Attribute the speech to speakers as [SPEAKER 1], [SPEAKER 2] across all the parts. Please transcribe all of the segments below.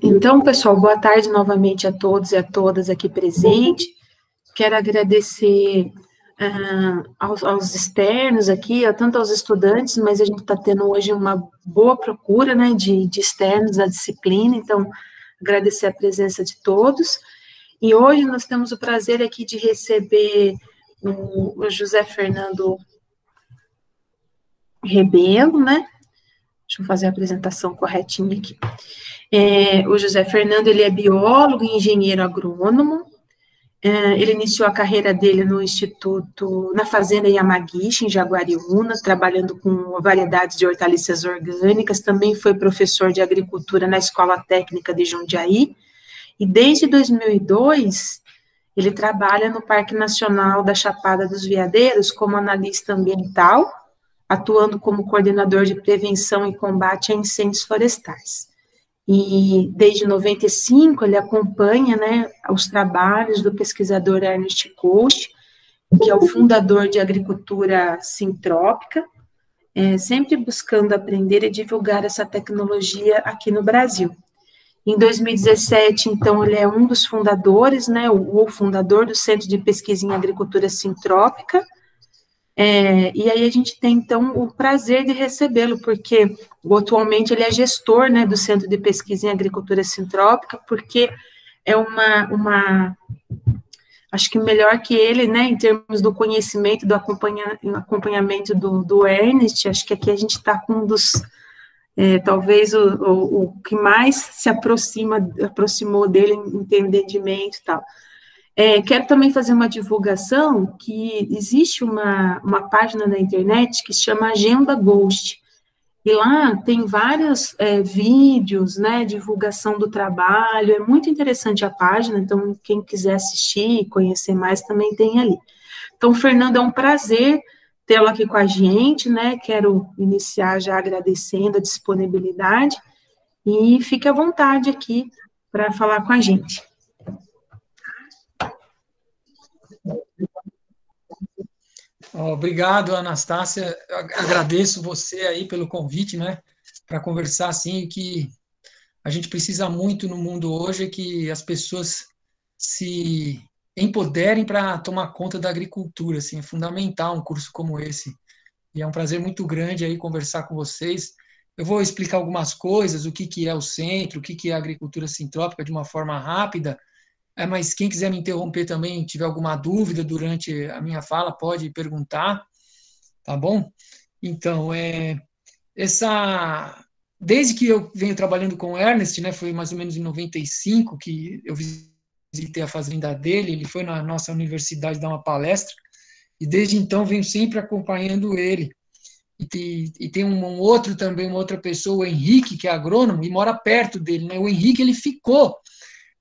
[SPEAKER 1] Então, pessoal, boa tarde novamente a todos e a todas aqui presentes. Quero agradecer aos externos aqui, tanto aos estudantes, mas a gente está tendo hoje uma boa procura, né, de externos da disciplina, então, agradecer a presença de todos. E hoje nós temos o prazer aqui de receber o José Fernando Rebelo, né? Deixa eu fazer a apresentação corretinha aqui. O José Fernando, ele é biólogo e engenheiro agrônomo. Ele iniciou a carreira dele no Instituto, na Fazenda Yamaguchi, em Jaguariúna, trabalhando com variedades de hortaliças orgânicas. Também foi professor de agricultura na Escola Técnica de Jundiaí. E desde 2002, ele trabalha no Parque Nacional da Chapada dos Veadeiros como analista ambiental, atuando como coordenador de prevenção e combate a incêndios florestais. E desde 95 ele acompanha, né, os trabalhos do pesquisador Ernest Coast, que é o fundador de agricultura sintrópica, sempre buscando aprender e divulgar essa tecnologia aqui no Brasil. Em 2017, então, ele é um dos fundadores, né, o fundador do Centro de Pesquisa em Agricultura Sintrópica. E aí a gente tem, então, o prazer de recebê-lo, porque atualmente ele é gestor, né, do Centro de Pesquisa em Agricultura Sintrópica, porque é acho que melhor que ele, né, em termos do conhecimento, do acompanhamento do Ernest, acho que aqui a gente está com um dos, talvez o que mais se aproximou dele em entendimento e tal. Quero também fazer uma divulgação que existe uma página na internet que se chama Agenda Ghost, e lá tem vários vídeos, né, divulgação do trabalho, é muito interessante a página, então quem quiser assistir e conhecer mais também tem ali. Então, Fernando, é um prazer tê-lo aqui com a gente, né, quero iniciar já agradecendo a disponibilidade, e fique à vontade aqui para falar com a gente.
[SPEAKER 2] Obrigado, Anastácia. Eu agradeço você aí pelo convite, né, para conversar assim, que a gente precisa muito no mundo hoje, é que as pessoas se empoderem para tomar conta da agricultura, assim, é fundamental um curso como esse. E é um prazer muito grande aí conversar com vocês. Eu vou explicar algumas coisas, o que que é o centro, o que que é a agricultura sintrópica de uma forma rápida. Mas quem quiser me interromper também, tiver alguma dúvida durante a minha fala, pode perguntar, tá bom? Então, desde que eu venho trabalhando com o Ernest, né, foi mais ou menos em 95 que eu visitei a fazenda dele, ele foi na nossa universidade dar uma palestra, e desde então venho sempre acompanhando ele. E tem um outro também, uma outra pessoa, o Henrique, que é agrônomo, e mora perto dele, né? O Henrique, ele ficou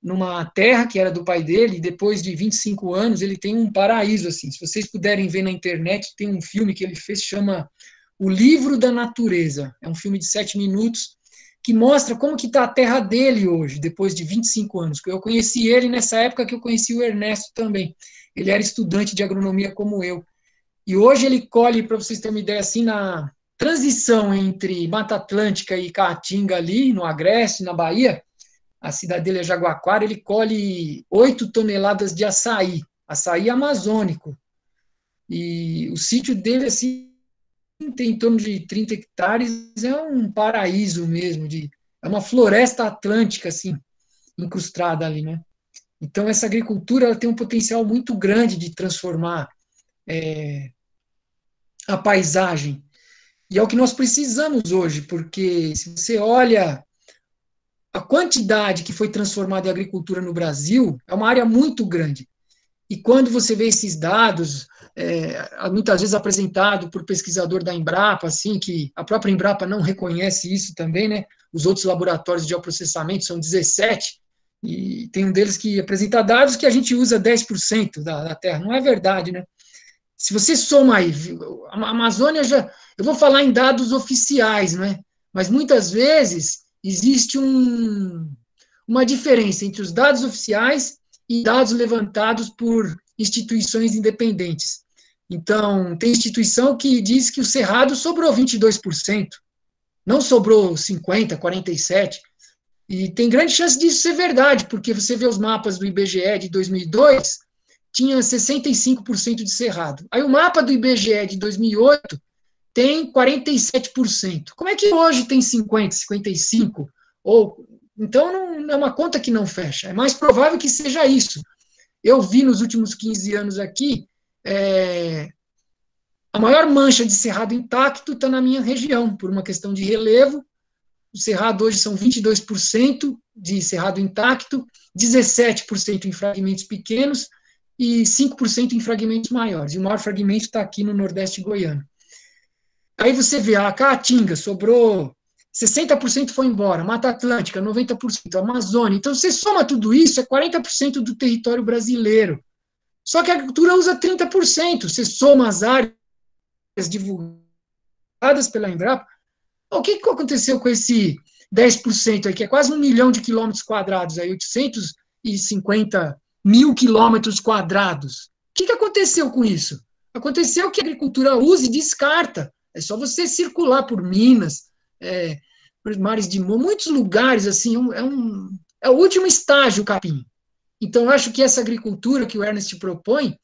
[SPEAKER 2] numa terra que era do pai dele, e depois de 25 anos ele tem um paraíso, assim. Se vocês puderem ver na internet, tem um filme que ele fez, chama O Livro da Natureza. É um filme de 7 minutos, que mostra como que está a terra dele hoje, depois de 25 anos. Eu conheci ele nessa época que eu conheci o Ernesto também. Ele era estudante de agronomia como eu. E hoje ele colhe, para vocês terem uma ideia, assim, na transição entre Mata Atlântica e Caatinga ali, no Agreste, na Bahia, a cidade dele é Jaguaquara, ele colhe 8 toneladas de açaí amazônico. E o sítio dele, assim, tem em torno de 30 hectares, é um paraíso mesmo, é uma floresta atlântica, assim, incrustada ali, né? Então, essa agricultura ela tem um potencial muito grande de transformar a paisagem. E é o que nós precisamos hoje, porque se você olha a quantidade que foi transformada em agricultura no Brasil, é uma área muito grande. E quando você vê esses dados, muitas vezes apresentado por pesquisador da Embrapa, assim, que a própria Embrapa não reconhece isso também, né? Os outros laboratórios de geoprocessamento são 17, e tem um deles que apresenta dados que a gente usa 10% da terra. Não é verdade, né? Se você soma aí, a Amazônia eu vou falar em dados oficiais, né? Mas muitas vezes existe uma diferença entre os dados oficiais e dados levantados por instituições independentes. Então, tem instituição que diz que o Cerrado sobrou 22%, não sobrou 50%, 47%. E tem grande chance disso ser verdade, porque você vê os mapas do IBGE de 2002, tinha 65% de cerrado. Aí o mapa do IBGE de 2008 tem 47%. Como é que hoje tem 50, 55? Ou, então não é uma conta que não fecha. É mais provável que seja isso. Eu vi nos últimos 15 anos aqui, a maior mancha de cerrado intacto está na minha região, por uma questão de relevo. O cerrado hoje são 22% de cerrado intacto, 17% em fragmentos pequenos e 5% em fragmentos maiores. E o maior fragmento está aqui no Nordeste goiano. Aí você vê, a Caatinga sobrou 60% foi embora, Mata Atlântica 90%, Amazônia. Então você soma tudo isso, é 40% do território brasileiro. Só que a agricultura usa 30%. Você soma as áreas divulgadas pela Embrapa. O que aconteceu com esse 10% aí, que é quase 1 milhão de quilômetros quadrados, aí, 850 mil quilômetros quadrados? O que aconteceu com isso? Aconteceu que a agricultura usa e descarta. É só você circular por Minas, por mares de muitos lugares, assim, é o último estágio, capim. Então, eu acho que essa agricultura que o Ernest propõe,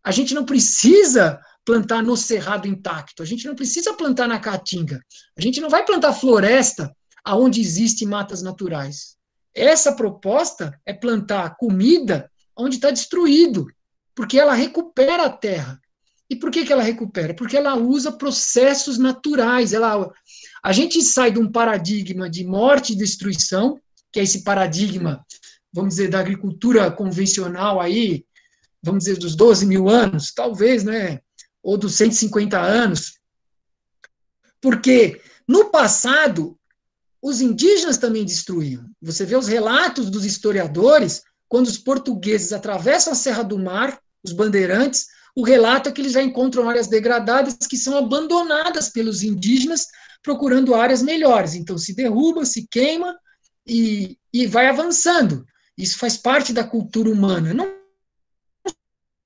[SPEAKER 2] a gente não precisa plantar no cerrado intacto, a gente não precisa plantar na caatinga, a gente não vai plantar floresta aonde existem matas naturais. Essa proposta é plantar comida onde está destruído, porque ela recupera a terra. E por que ela recupera? Porque ela usa processos naturais. A gente sai de um paradigma de morte e destruição, que é esse paradigma, vamos dizer, da agricultura convencional aí, vamos dizer, dos 12 mil anos, talvez, né? Ou dos 150 anos. Porque no passado, os indígenas também destruíam. Você vê os relatos dos historiadores, quando os portugueses atravessam a Serra do Mar, os bandeirantes, o relato é que eles já encontram áreas degradadas que são abandonadas pelos indígenas, procurando áreas melhores. Então, se derruba, se queima e vai avançando. Isso faz parte da cultura humana, não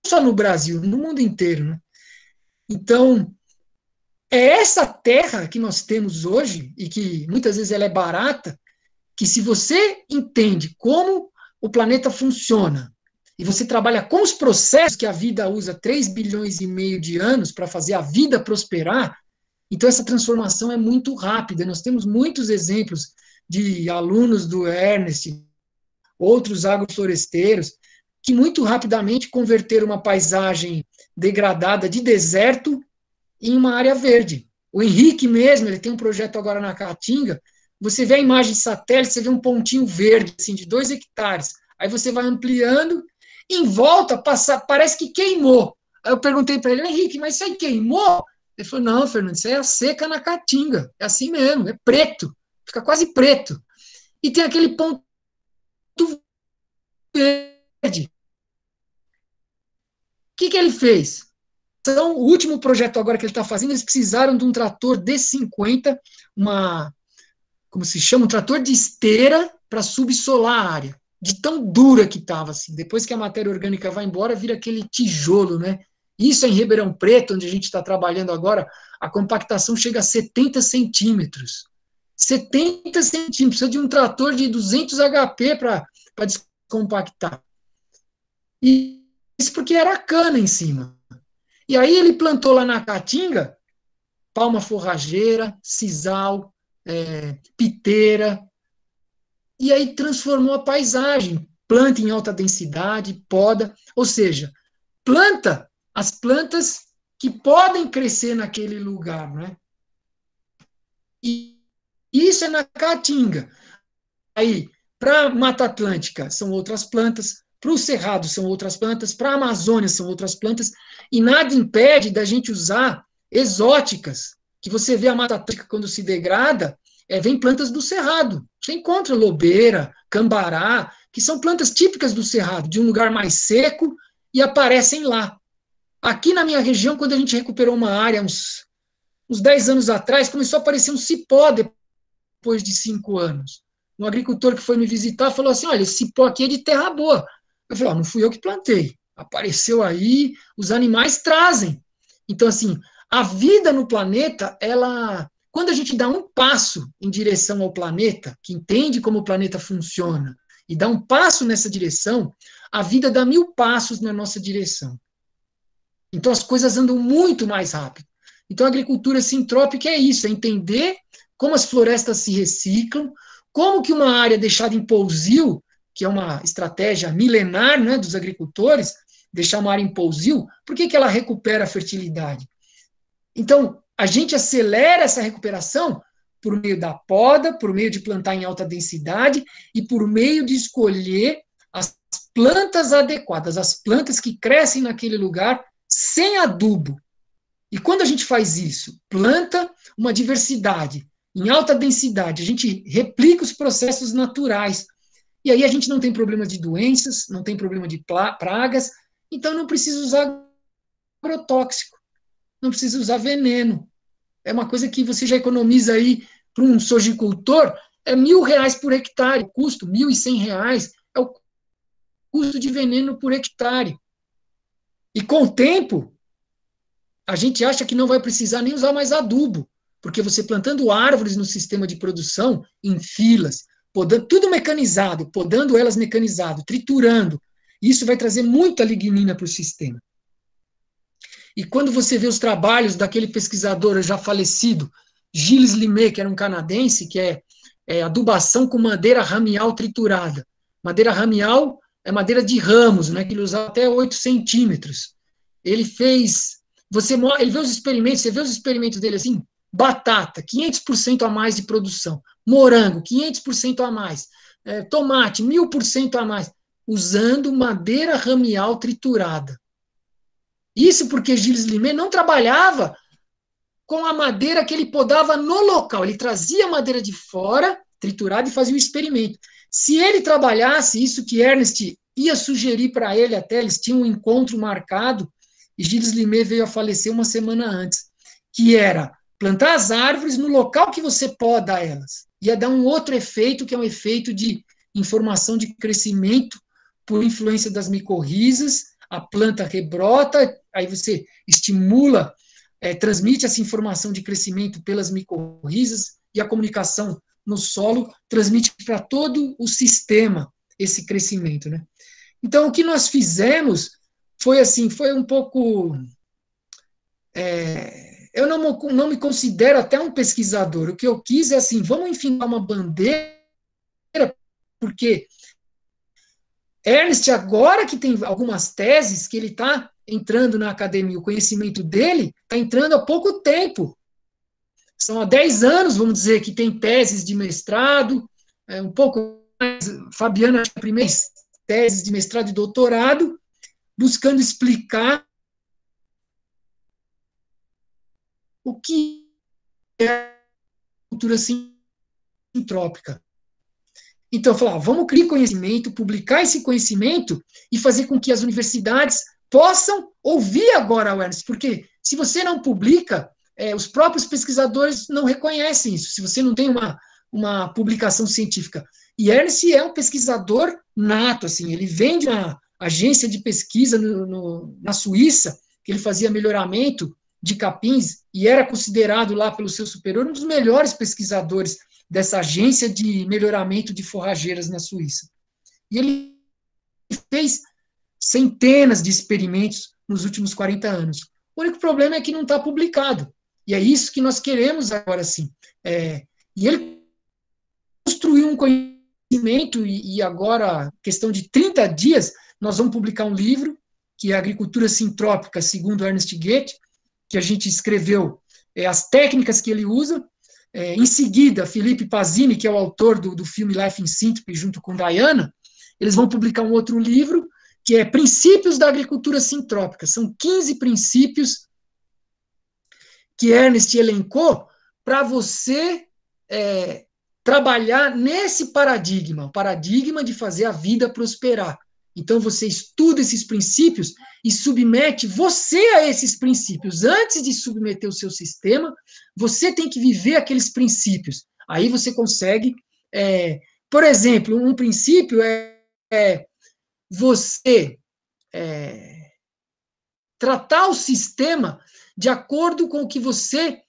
[SPEAKER 2] só no Brasil, no mundo inteiro, né? Então, é essa terra que nós temos hoje, e que muitas vezes ela é barata, que se você entende como o planeta funciona, e você trabalha com os processos que a vida usa 3 bilhões e meio de anos para fazer a vida prosperar, então essa transformação é muito rápida. Nós temos muitos exemplos de alunos do Ernest, outros agrofloresteiros, que muito rapidamente converteram uma paisagem degradada de deserto em uma área verde. O Henrique mesmo, ele tem um projeto agora na Caatinga, você vê a imagem de satélite, você vê um pontinho verde, assim, de 2 hectares. Aí você vai ampliando, em volta, parece que queimou. Aí eu perguntei para ele, Henrique, mas isso aí queimou? Ele falou, não, Fernando, isso aí é a seca na Caatinga. É assim mesmo, é preto. Fica quase preto. E tem aquele ponto verde. O que ele fez? Então, o último projeto agora que ele está fazendo, eles precisaram de um trator D50, como se chama, um trator de esteira para subsolar a área, de tão dura que estava, assim. Depois que a matéria orgânica vai embora, vira aquele tijolo, né? Isso é em Ribeirão Preto, onde a gente está trabalhando agora, a compactação chega a 70 centímetros. 70 centímetros, precisa de um trator de 200 HP para descompactar. E isso porque era cana em cima. E aí ele plantou lá na Caatinga palma forrageira, sisal, piteira, e aí transformou a paisagem. Planta em alta densidade, poda, ou seja, planta as plantas que podem crescer naquele lugar, né? E isso é na Caatinga. Aí, para a Mata Atlântica, são outras plantas, para o Cerrado são outras plantas, para a Amazônia são outras plantas, e nada impede da gente usar exóticas, que você vê a Mata Atlântica quando se degrada, vem plantas do Cerrado. Você encontra lobeira, cambará, que são plantas típicas do Cerrado, de um lugar mais seco, e aparecem lá. Aqui na minha região, quando a gente recuperou uma área, uns 10 anos atrás, começou a aparecer um cipó depois de 5 anos. Um agricultor que foi me visitar falou assim, olha, esse cipó aqui é de terra boa. Eu falei, não fui eu que plantei. Apareceu aí, os animais trazem. Então, assim, a vida no planeta, ela... quando a gente dá um passo em direção ao planeta, que entende como o planeta funciona, e dá um passo nessa direção, a vida dá 1000 passos na nossa direção. Então as coisas andam muito mais rápido. Então a agricultura sintrópica é isso, é entender como as florestas se reciclam, como que uma área deixada em pousio, que é uma estratégia milenar, né, dos agricultores, deixar uma área em pousio, por que ela recupera a fertilidade? Então, a gente acelera essa recuperação por meio da poda, por meio de plantar em alta densidade e por meio de escolher as plantas adequadas, as plantas que crescem naquele lugar sem adubo. E quando a gente faz isso, planta uma diversidade em alta densidade, a gente replica os processos naturais. E aí a gente não tem problema de doenças, não tem problema de pragas, então não precisa usar agrotóxico, não precisa usar veneno. É uma coisa que você já economiza aí para um sojicultor, é R$1.000 por hectare, o custo, R$1.100 é o custo de veneno por hectare. E com o tempo, a gente acha que não vai precisar nem usar mais adubo, porque você plantando árvores no sistema de produção, em filas, podando, tudo mecanizado, podando elas mecanizado, triturando, isso vai trazer muita lignina para o sistema. E quando você vê os trabalhos daquele pesquisador já falecido, Gilles Limé, que era um canadense, que é adubação com madeira ramial triturada. Madeira ramial é madeira de ramos, né, que ele usava até 8 centímetros. Ele fez... ele vê os experimentos, você vê os experimentos dele assim, batata, 500% a mais de produção, morango, 500% a mais, tomate, 1000% a mais, usando madeira ramial triturada. Isso porque Gilles Limé não trabalhava com a madeira que ele podava no local, ele trazia a madeira de fora, triturada, e fazia o experimento. Se ele trabalhasse isso que Ernest ia sugerir para ele até, eles tinham um encontro marcado, e Gilles Limé veio a falecer uma semana antes, que era plantar as árvores no local que você poda elas. Ia dar um outro efeito, que é um efeito de informação de crescimento por influência das micorrizas, a planta rebrota, aí você estimula, transmite essa informação de crescimento pelas micorrizas, e a comunicação no solo transmite para todo o sistema esse crescimento, né? Então, o que nós fizemos foi assim, foi um pouco... eu não me considero até um pesquisador. O que eu quis é assim, vamos enfiar uma bandeira, porque Ernest, agora que tem algumas teses, que ele está entrando na academia, o conhecimento dele está entrando há pouco tempo. São há 10 anos, vamos dizer, que tem teses de mestrado, um pouco mais, Fabiana, a primeira tese de mestrado e doutorado, buscando explicar o que é a cultura sintrópica. Então, eu falava, vamos criar conhecimento, publicar esse conhecimento e fazer com que as universidades possam ouvir agora o Ernest, porque se você não publica, os próprios pesquisadores não reconhecem isso, se você não tem uma publicação científica. E Ernest é um pesquisador nato, assim, ele vem de uma agência de pesquisa na Suíça, que ele fazia melhoramento de capins, e era considerado lá pelo seu superior um dos melhores pesquisadores dessa agência de melhoramento de forrageiras na Suíça. E ele fez centenas de experimentos nos últimos 40 anos. O único problema é que não está publicado. E é isso que nós queremos agora, sim. E ele construiu um conhecimento, e agora, questão de 30 dias, nós vamos publicar um livro, que é Agricultura Sintrópica, segundo Ernest Goethe, que a gente escreveu as técnicas que ele usa. Em seguida, Felipe Pazzini, que é o autor do filme Life in Synthropy, junto com Diana, eles vão publicar um outro livro, que é Princípios da Agricultura Sintrópica. São 15 princípios que Ernest elencou para você trabalhar nesse paradigma, o paradigma de fazer a vida prosperar. Então, você estuda esses princípios e submete você a esses princípios. Antes de submeter o seu sistema, você tem que viver aqueles princípios. Aí você consegue... por exemplo, um princípio é você tratar o sistema de acordo com o que você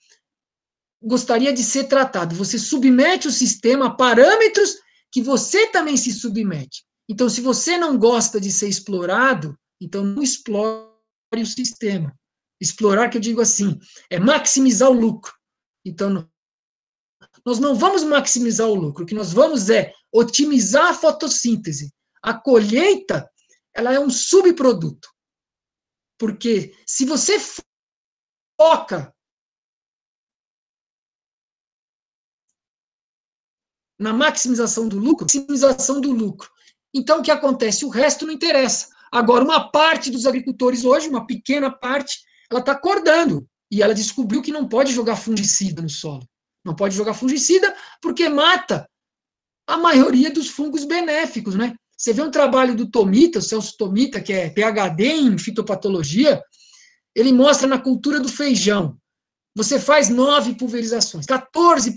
[SPEAKER 2] gostaria de ser tratado. Você submete o sistema a parâmetros que você também se submete. Então, se você não gosta de ser explorado, então não explore o sistema. Explorar, que eu digo assim, é maximizar o lucro. Então, nós não vamos maximizar o lucro, o que nós vamos é otimizar a fotossíntese. A colheita, ela é um subproduto. Porque se você foca na maximização do lucro, então, o que acontece? O resto não interessa. Agora, uma parte dos agricultores hoje, uma pequena parte, ela está acordando. E ela descobriu que não pode jogar fungicida no solo. Não pode jogar fungicida porque mata a maioria dos fungos benéficos, né? Você vê um trabalho do Tomita, o Celso Tomita, que é PhD em fitopatologia, ele mostra na cultura do feijão. Você faz 9 pulverizações, 14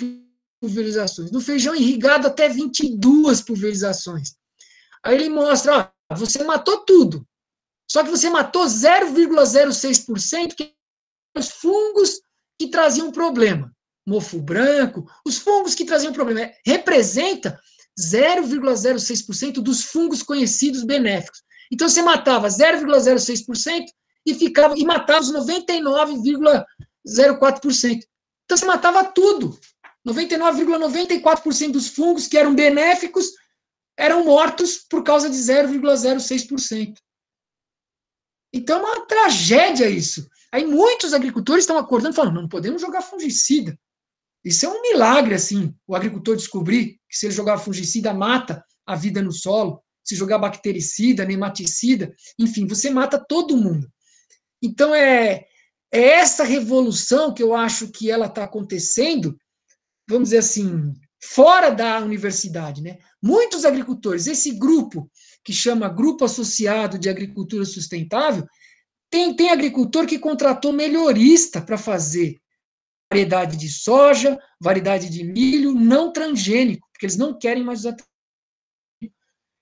[SPEAKER 2] pulverizações. No feijão irrigado, até 22 pulverizações. Aí ele mostra, ó, você matou tudo. Só que você matou 0,06%, que os fungos que traziam problema. Mofo branco, os fungos que traziam problema. Representa 0,06% dos fungos conhecidos benéficos. Então você matava 0,06% e matava os 99,04%. Então você matava tudo. 99,94% dos fungos que eram benéficos eram mortos por causa de 0,06%. Então é uma tragédia isso. Aí muitos agricultores estão acordando e falando, não podemos jogar fungicida. Isso é um milagre, assim, o agricultor descobrir que se ele jogar fungicida, mata a vida no solo, se jogar bactericida, nematicida, enfim, você mata todo mundo. Então é essa revolução que eu acho que ela está acontecendo, vamos dizer assim, fora da universidade, né? Muitos agricultores, esse grupo que chama Grupo Associado de Agricultura Sustentável, tem agricultor que contratou melhorista para fazer variedade de soja, variedade de milho não transgênico, porque eles não querem mais usar.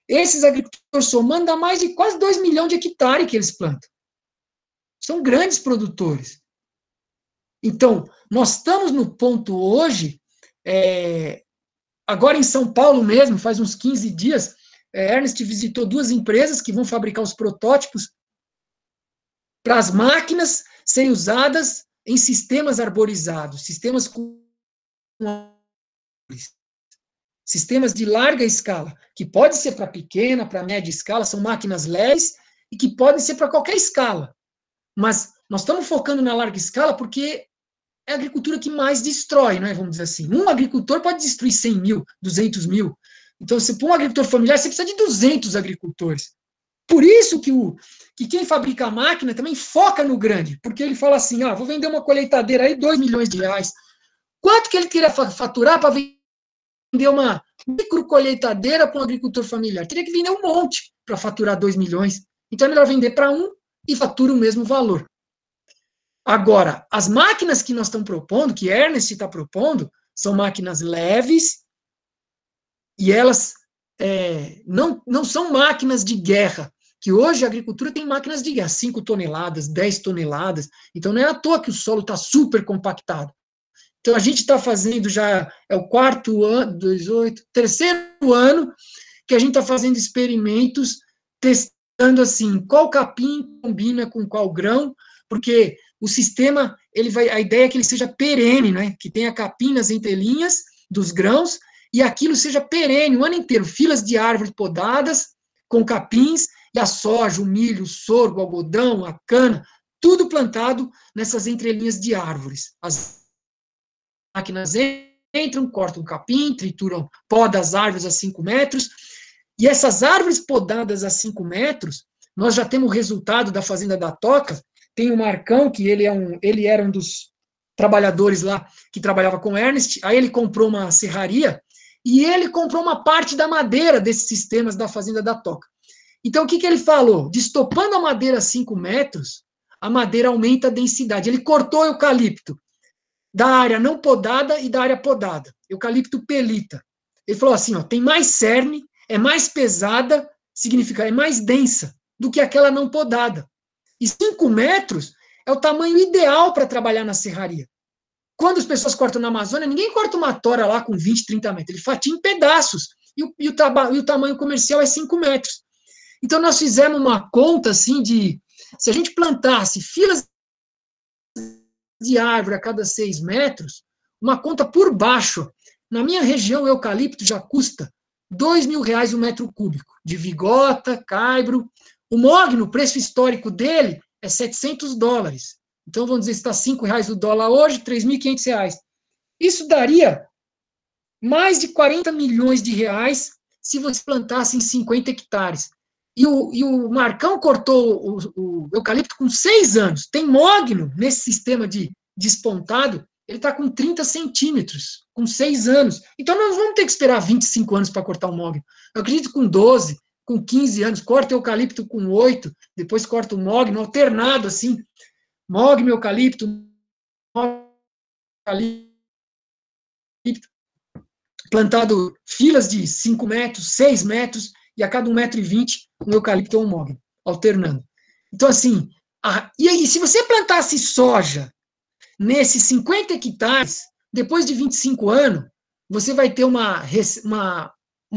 [SPEAKER 2] Esses agricultores somando a mais de quase 2 milhões de hectares que eles plantam. São grandes produtores. Então, nós estamos no ponto hoje, agora em São Paulo mesmo, faz uns 15 dias, Ernest visitou 2 empresas que vão fabricar os protótipos para as máquinas serem usadas em sistemas arborizados, sistemas de larga escala, que pode ser para pequena, para média escala, são máquinas leves e que podem ser para qualquer escala. Mas nós estamos focando na larga escala porque é a agricultura que mais destrói, né, vamos dizer assim. Um agricultor pode destruir 100 mil, 200 mil. Então, se para um agricultor familiar, você precisa de 200 agricultores. Por isso que quem fabrica a máquina também foca no grande, porque ele fala assim, vou vender uma colheitadeira aí, 2 milhões de reais. Quanto que ele queria faturar para vender uma micro colheitadeira para um agricultor familiar? Teria que vender um monte para faturar 2 milhões. Então é melhor vender para um e fatura o mesmo valor. Agora, as máquinas que nós estamos propondo, que Ernest está propondo, são máquinas leves e elas não são máquinas de guerra, que hoje a agricultura tem máquinas de guerra, 5 toneladas, 10 toneladas, então não é à toa que o solo está super compactado. Então a gente está fazendo já, é o 4º ano, 3º ano, que a gente está fazendo experimentos, testando assim, qual capim combina com qual grão, porque o sistema, a ideia é que ele seja perene, né? Que tenha capim nas entrelinhas dos grãos, e aquilo seja perene o ano inteiro, filas de árvores podadas, com capins, e a soja, o milho, o sorgo, o algodão, a cana, tudo plantado nessas entrelinhas de árvores. As máquinas entram, cortam o capim, trituram, podam as árvores a 5 metros, e essas árvores podadas a 5 metros, nós já temos o resultado da Fazenda da Toca. Tem o Marcão, que ele era um dos trabalhadores lá, que trabalhava com Ernest, aí ele comprou uma serraria, e ele comprou uma parte da madeira desses sistemas da Fazenda da Toca. Então, o que ele falou? Destopando a madeira a 5 metros, a madeira aumenta a densidade. Ele cortou o eucalipto da área não podada e da área podada, eucalipto pelita. Ele falou assim, tem mais cerne, é mais pesada, significa, é mais densa do que aquela não podada. E 5 metros é o tamanho ideal para trabalhar na serraria. quando as pessoas cortam na Amazônia, ninguém corta uma tora lá com 20, 30 metros, ele fatia em pedaços, e o tamanho comercial é 5 metros. Então, nós fizemos uma conta, assim, se a gente plantasse filas de árvore a cada 6 metros, uma conta por baixo, na minha região, o eucalipto já custa R$ 2.000 o metro cúbico, de vigota, caibro. O mogno, o preço histórico dele é $700. Então, vamos dizer, se está R$ 5 o dólar hoje, R$ 3.500. Isso daria mais de 40 milhões de reais se você plantasse em 50 hectares. E o Marcão cortou o eucalipto com 6 anos. Tem mogno nesse sistema de despontado, ele está com 30 centímetros, com 6 anos. Então, nós vamos ter que esperar 25 anos para cortar o mogno. Eu acredito que com 12, com 15 anos, corta o eucalipto com 8, depois corta o mogno, alternado assim, mogno, eucalipto, plantado filas de 5 metros, 6 metros, e a cada 1,20 m, um eucalipto ou um mogno, alternando. Então, assim, e aí, se você plantasse soja nesses 50 hectares, depois de 25 anos, você vai ter uma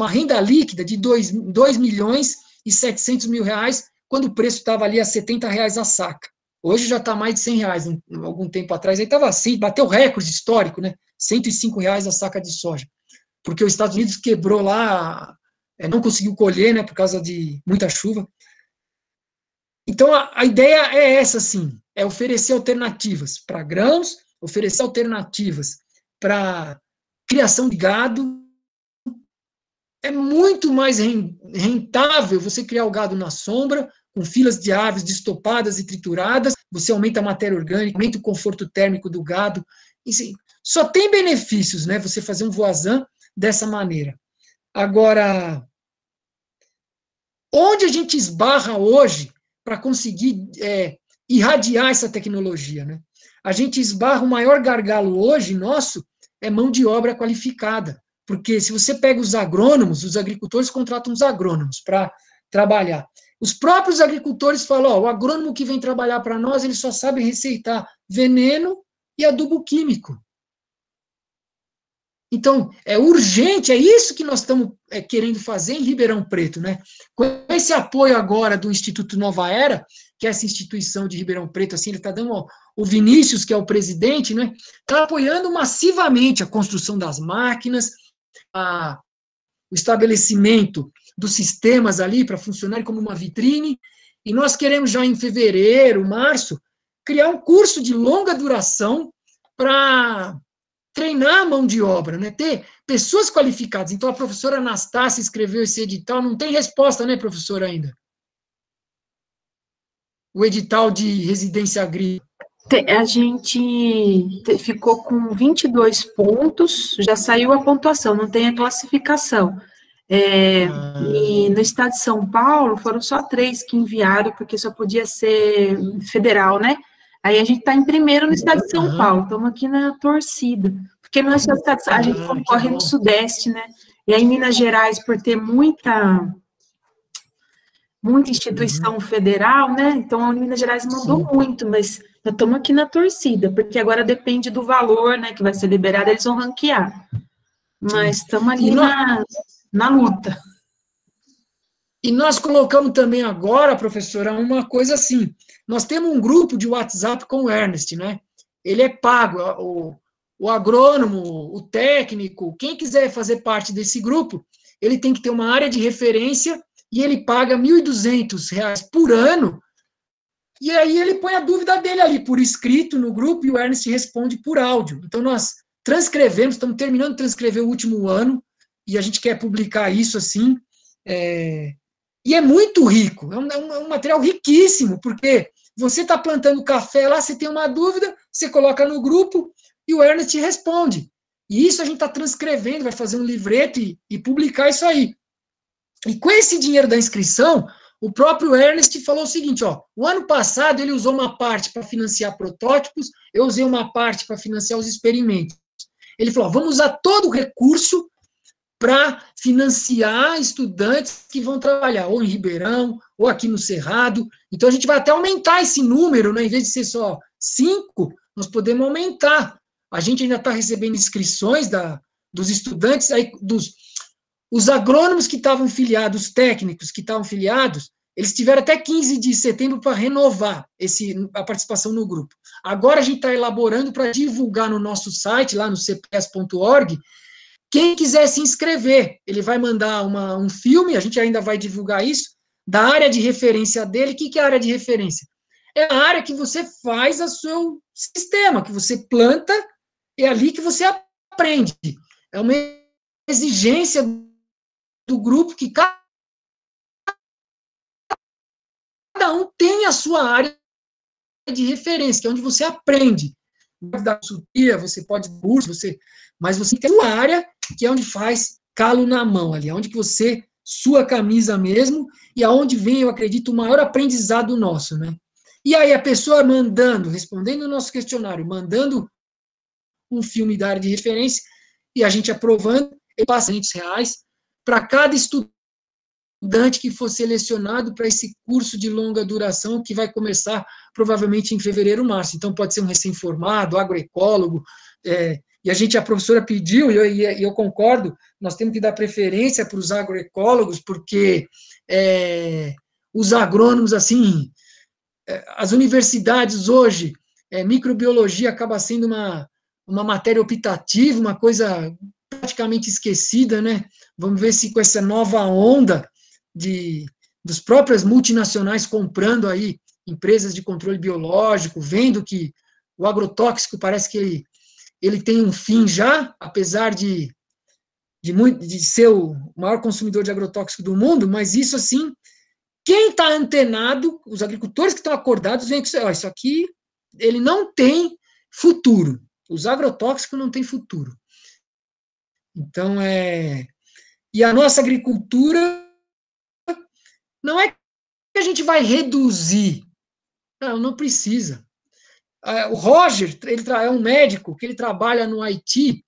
[SPEAKER 2] renda líquida de R$ 2.700.000, quando o preço estava ali a R$ 70 a saca. Hoje já está mais de R$ 100, algum tempo atrás, aí estava assim, bateu recorde histórico, né? R$ 105 a saca de soja, porque os Estados Unidos quebrou lá, não conseguiu colher, né, por causa de muita chuva. Então, a ideia é essa, assim, é oferecer alternativas para grãos, oferecer alternativas para criação de gado. É muito mais rentável você criar o gado na sombra, com filas de aves destopadas e trituradas, você aumenta a matéria orgânica, aumenta o conforto térmico do gado. Enfim, só tem benefícios, né, você fazer um voazã dessa maneira. Agora, onde a gente esbarra hoje para conseguir irradiar essa tecnologia, né? A gente esbarra, o maior gargalo hoje nosso é mão de obra qualificada, porque se você pega os agrônomos, os agricultores contratam os agrônomos para trabalhar. Os próprios agricultores falam, o agrônomo que vem trabalhar para nós, ele só sabe receitar veneno e adubo químico. Então, é urgente, é isso que nós estamos querendo fazer em Ribeirão Preto, né? Com esse apoio agora do Instituto Nova Era, que é essa instituição de Ribeirão Preto, assim, ele está dando, o Vinícius, que é o presidente, né, está apoiando massivamente a construção das máquinas, o estabelecimento dos sistemas ali para funcionarem como uma vitrine, e nós queremos já em fevereiro, março, criar um curso de longa duração para treinar a mão de obra, né? Ter pessoas qualificadas. Então, a professora Anastácia escreveu esse edital, não tem resposta, né, professora, ainda? O edital de residência agrícola.
[SPEAKER 1] A gente ficou com 22 pontos, já saiu a pontuação, não tem a classificação. E no estado de São Paulo, foram só 3 que enviaram, porque só podia ser federal, né? Aí a gente está em primeiro no estado de São Paulo, estamos aqui na torcida, porque no estado de São Paulo, a gente concorre no Sudeste, né? E aí em Minas Gerais, por ter muita instituição federal, né? Então a Minas Gerais mandou muito, mas nós estamos aqui na torcida, porque agora depende do valor, né, que vai ser liberado, eles vão ranquear. Mas estamos ali na luta.
[SPEAKER 2] E nós colocamos também agora, professora, uma coisa assim, nós temos um grupo de WhatsApp com o Ernest, né? Ele é pago, o agrônomo, o técnico, quem quiser fazer parte desse grupo, ele tem que ter uma área de referência e ele paga R$ 1.200 por ano, e aí ele põe a dúvida dele ali por escrito no grupo e o Ernest responde por áudio. Então nós transcrevemos, estamos terminando de transcrever o último ano, e a gente quer publicar isso assim, e é muito rico, é um material riquíssimo, porque você está plantando café lá, você tem uma dúvida, você coloca no grupo e o Ernest responde. E isso a gente está transcrevendo, vai fazer um livreto e publicar isso aí. E com esse dinheiro da inscrição, o próprio Ernest falou o seguinte, o ano passado ele usou uma parte para financiar protótipos, eu usei uma parte para financiar os experimentos. Ele falou, vamos usar todo o recurso para financiar estudantes que vão trabalhar ou em Ribeirão, ou aqui no Cerrado. Então, a gente vai até aumentar esse número, né? Em vez de ser só 5, nós podemos aumentar a gente ainda está recebendo inscrições dos estudantes, aí, os agrônomos que estavam filiados, os técnicos que estavam filiados, eles tiveram até 15 de setembro para renovar a participação no grupo. Agora a gente está elaborando para divulgar no nosso site, lá no cps.org, quem quiser se inscrever, ele vai mandar um filme, a gente ainda vai divulgar isso, da área de referência dele. O que é a área de referência? É a área que você faz o seu sistema, que você planta, é ali que você aprende. É uma exigência do grupo que cada um tem a sua área de referência, que é onde você aprende. Você pode dar consultoria, você pode dar curso, mas você tem uma área que é onde faz calo na mão ali, é onde que você sua camisa mesmo, e aonde vem, eu acredito, o maior aprendizado nosso, né? E aí a pessoa respondendo o nosso questionário, mandando um filme da área de referência, e a gente aprovando, e passa R$100 para cada estudante que for selecionado para esse curso de longa duração, que vai começar provavelmente em fevereiro, março. Então, pode ser um recém-formado, agroecólogo, e a professora pediu, e eu concordo, nós temos que dar preferência para os agroecólogos, porque os agrônomos, assim, as universidades hoje, microbiologia acaba sendo uma matéria optativa, uma coisa praticamente esquecida, né? Vamos ver se com essa nova onda dos próprias multinacionais comprando aí empresas de controle biológico, vendo que o agrotóxico parece que ele tem um fim já, apesar de ser o maior consumidor de agrotóxico do mundo, mas isso, assim, quem está antenado, os agricultores que estão acordados, veem que isso aqui ele não tem futuro. Os agrotóxicos não têm futuro. Então, e a nossa agricultura não é que a gente vai reduzir. Não precisa. O Roger, ele é um médico que ele trabalha no Haiti,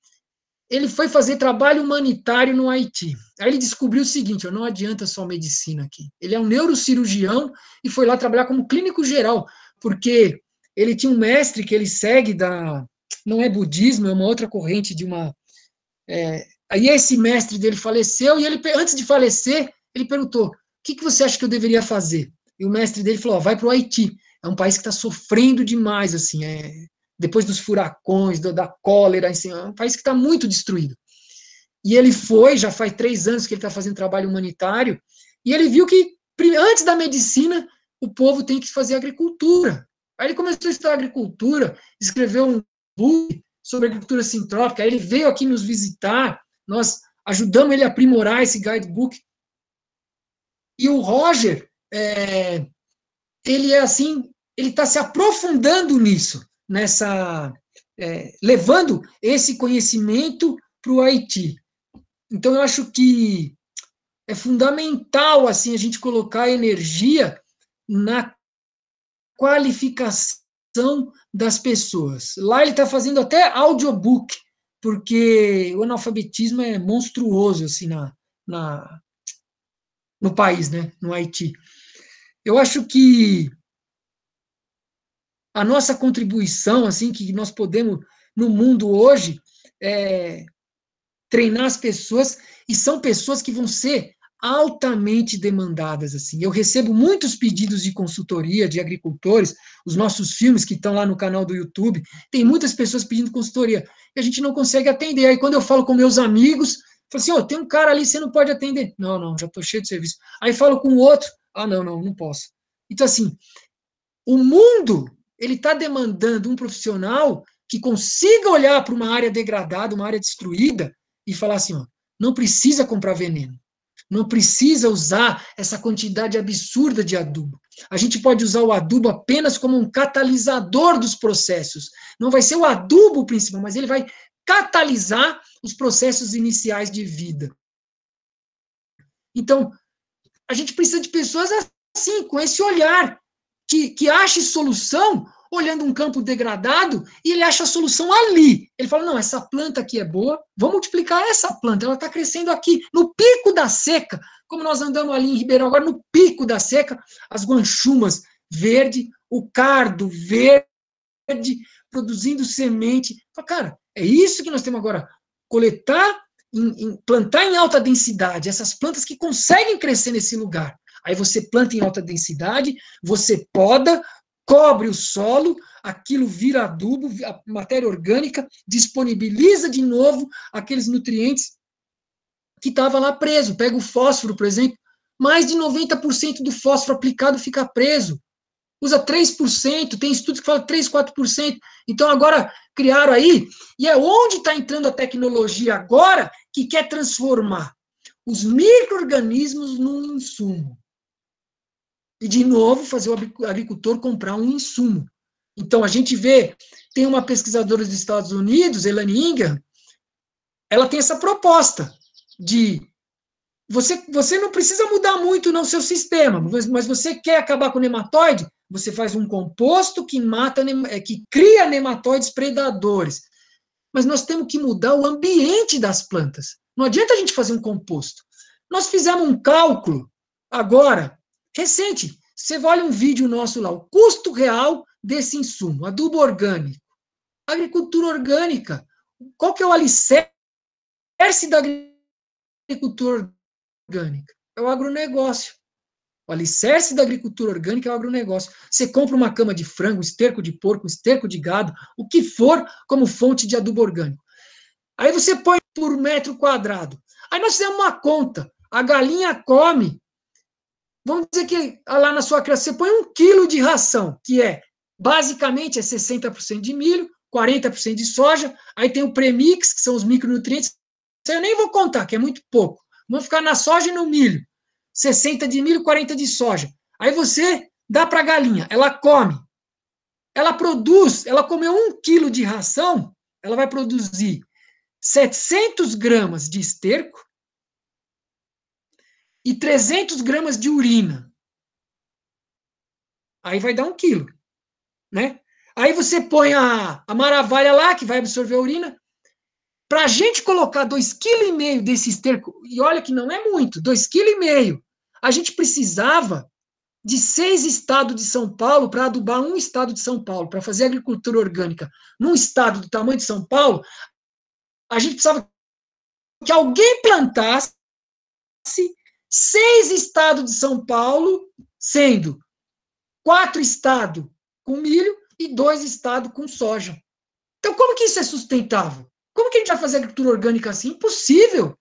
[SPEAKER 2] ele foi fazer trabalho humanitário no Haiti. Aí ele descobriu o seguinte, não adianta só medicina aqui. Ele é um neurocirurgião e foi lá trabalhar como clínico geral, porque ele tinha um mestre que ele segue não é budismo, é uma outra corrente aí esse mestre dele faleceu, e ele, antes de falecer, ele perguntou, o que você acha que eu deveria fazer? E o mestre dele falou, vai para o Haiti. É um país que está sofrendo demais, assim, depois dos furacões, da cólera, assim, é um país que está muito destruído. E ele já faz 3 anos que ele está fazendo trabalho humanitário, e ele viu que, antes da medicina, o povo tem que fazer agricultura. Aí ele começou a estudar agricultura, escreveu um book sobre agricultura sintrópica, aí ele veio aqui nos visitar, nós ajudamos ele a aprimorar esse guidebook. E o Roger, ele assim, ele está se aprofundando nisso, levando esse conhecimento para o Haiti. Então, eu acho que é fundamental, assim, a gente colocar energia na qualificação das pessoas. Lá ele está fazendo até audiobook, porque o analfabetismo é monstruoso, assim, no país, né, no Haiti. Eu acho que a nossa contribuição, assim, que nós podemos, no mundo hoje, treinar as pessoas, e são pessoas que vão ser altamente demandadas, assim. Eu recebo muitos pedidos de consultoria de agricultores, os nossos filmes que estão lá no canal do YouTube, tem muitas pessoas pedindo consultoria, e a gente não consegue atender. Aí, quando eu falo com meus amigos, falo assim, tem um cara ali, você não pode atender. Não, já estou cheio de serviço. Aí falo com o outro, não posso. Então, assim, o mundo, ele está demandando um profissional que consiga olhar para uma área degradada, uma área destruída, e falar assim, não precisa comprar veneno, não precisa usar essa quantidade absurda de adubo. A gente pode usar o adubo apenas como um catalisador dos processos. Não vai ser o adubo principal, mas ele vai catalisar os processos iniciais de vida. Então, a gente precisa de pessoas assim, com esse olhar, que ache solução olhando um campo degradado, e ele acha a solução ali. Ele fala, não, essa planta aqui é boa, vamos multiplicar essa planta, ela está crescendo aqui, no pico da seca, como nós andamos ali em Ribeirão agora, no pico da seca, as guanchumas verde, o cardo verde, produzindo semente. Cara, é isso que nós temos agora. Coletar, plantar em alta densidade, essas plantas que conseguem crescer nesse lugar. Aí você planta em alta densidade, você poda, cobre o solo, aquilo vira adubo, a matéria orgânica, disponibiliza de novo aqueles nutrientes que estava lá preso. Pega o fósforo, por exemplo, mais de 90% do fósforo aplicado fica preso. Usa 3%, tem estudos que falam 3, 4%. Então, agora criaram aí, e é onde está entrando a tecnologia agora, que quer transformar os micro-organismos num insumo. E, de novo, fazer o agricultor comprar um insumo. Então, a gente vê, tem uma pesquisadora dos Estados Unidos, Elaine Ingham, ela tem essa proposta de você não precisa mudar muito no seu sistema, mas você quer acabar com o nematóide, você faz um composto que que cria nematóides predadores. Mas nós temos que mudar o ambiente das plantas. Não adianta a gente fazer um composto. Nós fizemos um cálculo agora, recente. Você olha um vídeo nosso lá, o custo real desse insumo, adubo orgânico, agricultura orgânica. Qual que é o alicerce da agricultura orgânica? É o agronegócio. O alicerce da agricultura orgânica é o agronegócio. Você compra uma cama de frango, esterco de porco, esterco de gado, o que for como fonte de adubo orgânico. Aí você põe por metro quadrado. Aí nós fizemos uma conta. A galinha come, vamos dizer que lá na sua criação, você põe 1 quilo de ração, que basicamente, 60% de milho, 40% de soja, aí tem o premix, que são os micronutrientes. Eu nem vou contar, que é muito pouco. Vamos ficar na soja e no milho. 60 de milho, 40 de soja. Aí você dá para a galinha, ela come. Ela produz, ela comeu 1 quilo de ração, ela vai produzir 700 gramas de esterco e 300 gramas de urina. Aí vai dar 1 quilo, né? Aí você põe a maravilha lá, que vai absorver a urina. Para a gente colocar 2,5 kg desse esterco, e olha que não é muito, 2,5 kg, a gente precisava de 6 estados de São Paulo para adubar um estado de São Paulo, para fazer agricultura orgânica num estado do tamanho de São Paulo, a gente precisava que alguém plantasse 6 estados de São Paulo, sendo 4 estados com milho e 2 estados com soja. Então, como que isso é sustentável? Como que a gente vai fazer agricultura orgânica assim? Impossível.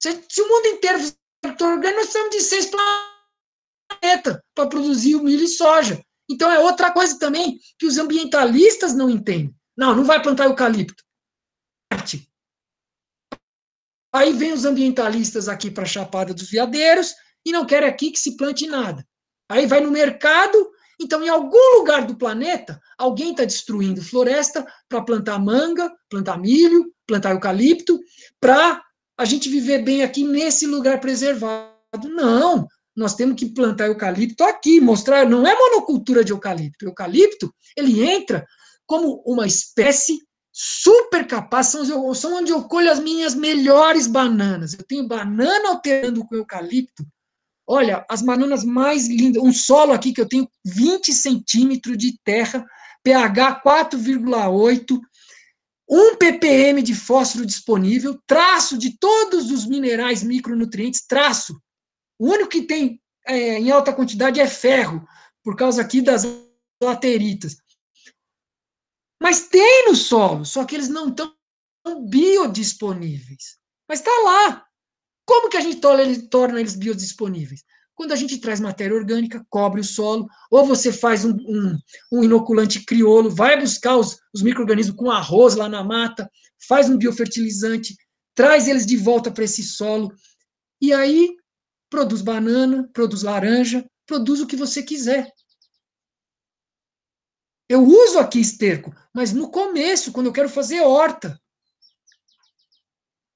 [SPEAKER 2] Se o mundo inteiro fizer agricultura orgânica, nós precisamos de 6 planetas para produzir o milho e soja. Então, é outra coisa também que os ambientalistas não entendem. Não vai plantar eucalipto. Aí vem os ambientalistas aqui para a Chapada dos Veadeiros e não querem aqui que se plante nada. Aí vai no mercado, então em algum lugar do planeta, alguém está destruindo floresta para plantar manga, plantar milho, plantar eucalipto, para a gente viver bem aqui nesse lugar preservado. Não, nós temos que plantar eucalipto aqui, mostrar, não é monocultura de eucalipto. O eucalipto, ele entra como uma espécie super capaz, são onde eu colho as minhas melhores bananas. Eu tenho banana alternando com eucalipto. Olha, as bananas mais lindas. Um solo aqui que eu tenho 20 centímetros de terra, pH 4,8, 1 ppm de fósforo disponível, traço de todos os minerais micronutrientes, traço. O único que tem em alta quantidade é ferro, por causa aqui das lateritas. Mas tem no solo, só que eles não estão biodisponíveis. Mas está lá. Como que a gente torna eles biodisponíveis? Quando a gente traz matéria orgânica, cobre o solo, ou você faz um inoculante crioulo, vai buscar os micro-organismos com arroz lá na mata, faz um biofertilizante, traz eles de volta para esse solo, e aí produz banana, produz laranja, produz o que você quiser. Eu uso aqui esterco, mas no começo, quando eu quero fazer horta.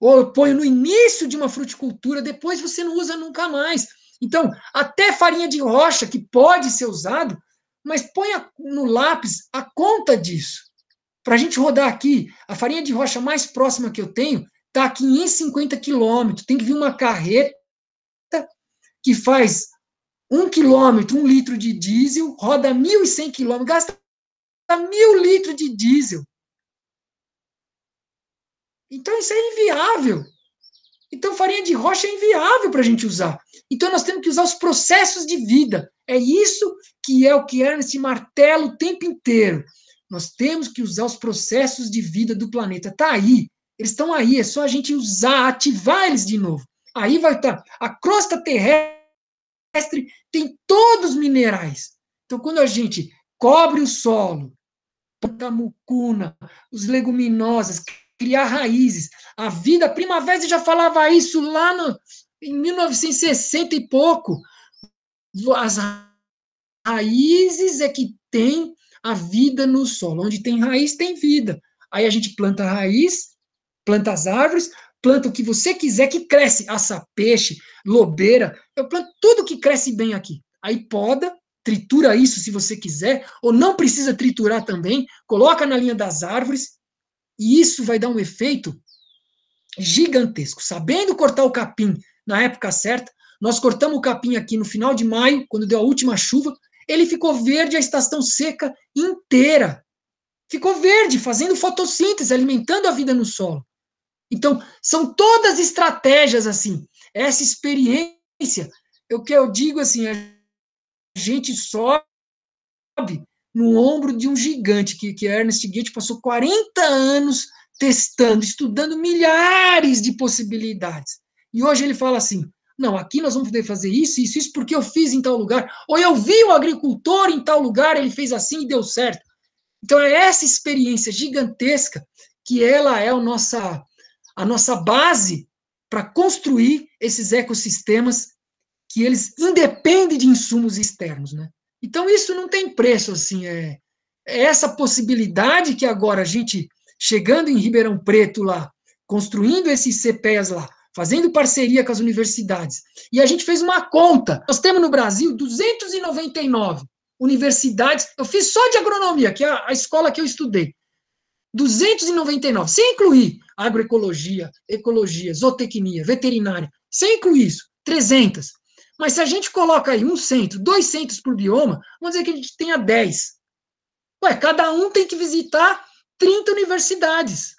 [SPEAKER 2] Ou eu ponho no início de uma fruticultura, depois você não usa nunca mais. Então, até farinha de rocha, que pode ser usado, mas ponha no lápis a conta disso. Para a gente rodar aqui, a farinha de rocha mais próxima que eu tenho está a 550 quilômetros. Tem que vir uma carreta que faz 1 quilômetro, 1 litro de diesel, roda 1.100 quilômetros, gasta 1.000 litros de diesel. Então, isso é inviável. Então, farinha de rocha é inviável para a gente usar. Então, nós temos que usar os processos de vida. É isso que é o que Ernest martela o tempo inteiro. Nós temos que usar os processos de vida do planeta. Está aí. Eles estão aí. É só a gente usar, ativar eles de novo. Aí vai estar. A crosta terrestre tem todos os minerais. Então, quando a gente cobre o solo, planta mucuna, os leguminosas, criar raízes. A vida, a Primavera já falava isso lá em 1960 e pouco. As raízes é que tem a vida no solo. Onde tem raiz, tem vida. Aí a gente planta a raiz, planta as árvores, planta o que você quiser que cresce. Aça peixe, lobeira. Eu planto tudo que cresce bem aqui. Aí poda, tritura isso se você quiser, ou não precisa triturar também, coloca na linha das árvores, e isso vai dar um efeito gigantesco. Sabendo cortar o capim na época certa, nós cortamos o capim aqui no final de maio, quando deu a última chuva, ele ficou verde a estação seca inteira. Ficou verde, fazendo fotossíntese, alimentando a vida no solo. Então, são todas estratégias assim. Essa experiência, o que eu digo assim, a gente sobe no ombro de um gigante, que Ernest Goethe passou 40 anos testando, estudando milhares de possibilidades. E hoje ele fala assim, não, aqui nós vamos poder fazer isso, porque eu fiz em tal lugar, ou eu vi o agricultor em tal lugar, ele fez assim e deu certo. Então é essa experiência gigantesca que ela é a nossa base para construir esses ecossistemas que eles independem de insumos externos, né? Então isso não tem preço, assim, é essa possibilidade que agora a gente, chegando em Ribeirão Preto lá, construindo esses CPEAs lá, fazendo parceria com as universidades, e a gente fez uma conta, nós temos no Brasil 299 universidades, eu fiz só de agronomia, que é a escola que eu estudei, 299, sem incluir agroecologia, ecologia, zootecnia, veterinária, sem incluir isso, 300. Mas se a gente coloca aí um centro, 2 centros por bioma, vamos dizer que a gente tenha 10. Ué, cada um tem que visitar 30 universidades.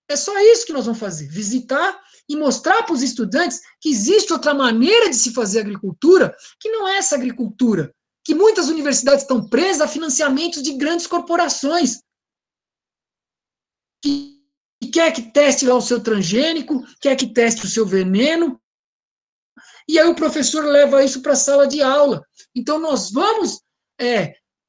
[SPEAKER 2] É só isso que nós vamos fazer, visitar e mostrar para os estudantes que existe outra maneira de se fazer agricultura, que não é essa agricultura, que muitas universidades estão presas a financiamentos de grandes corporações, que quer que teste lá o seu transgênico, quer que teste o seu veneno, e aí o professor leva isso para a sala de aula. Então, nós vamos,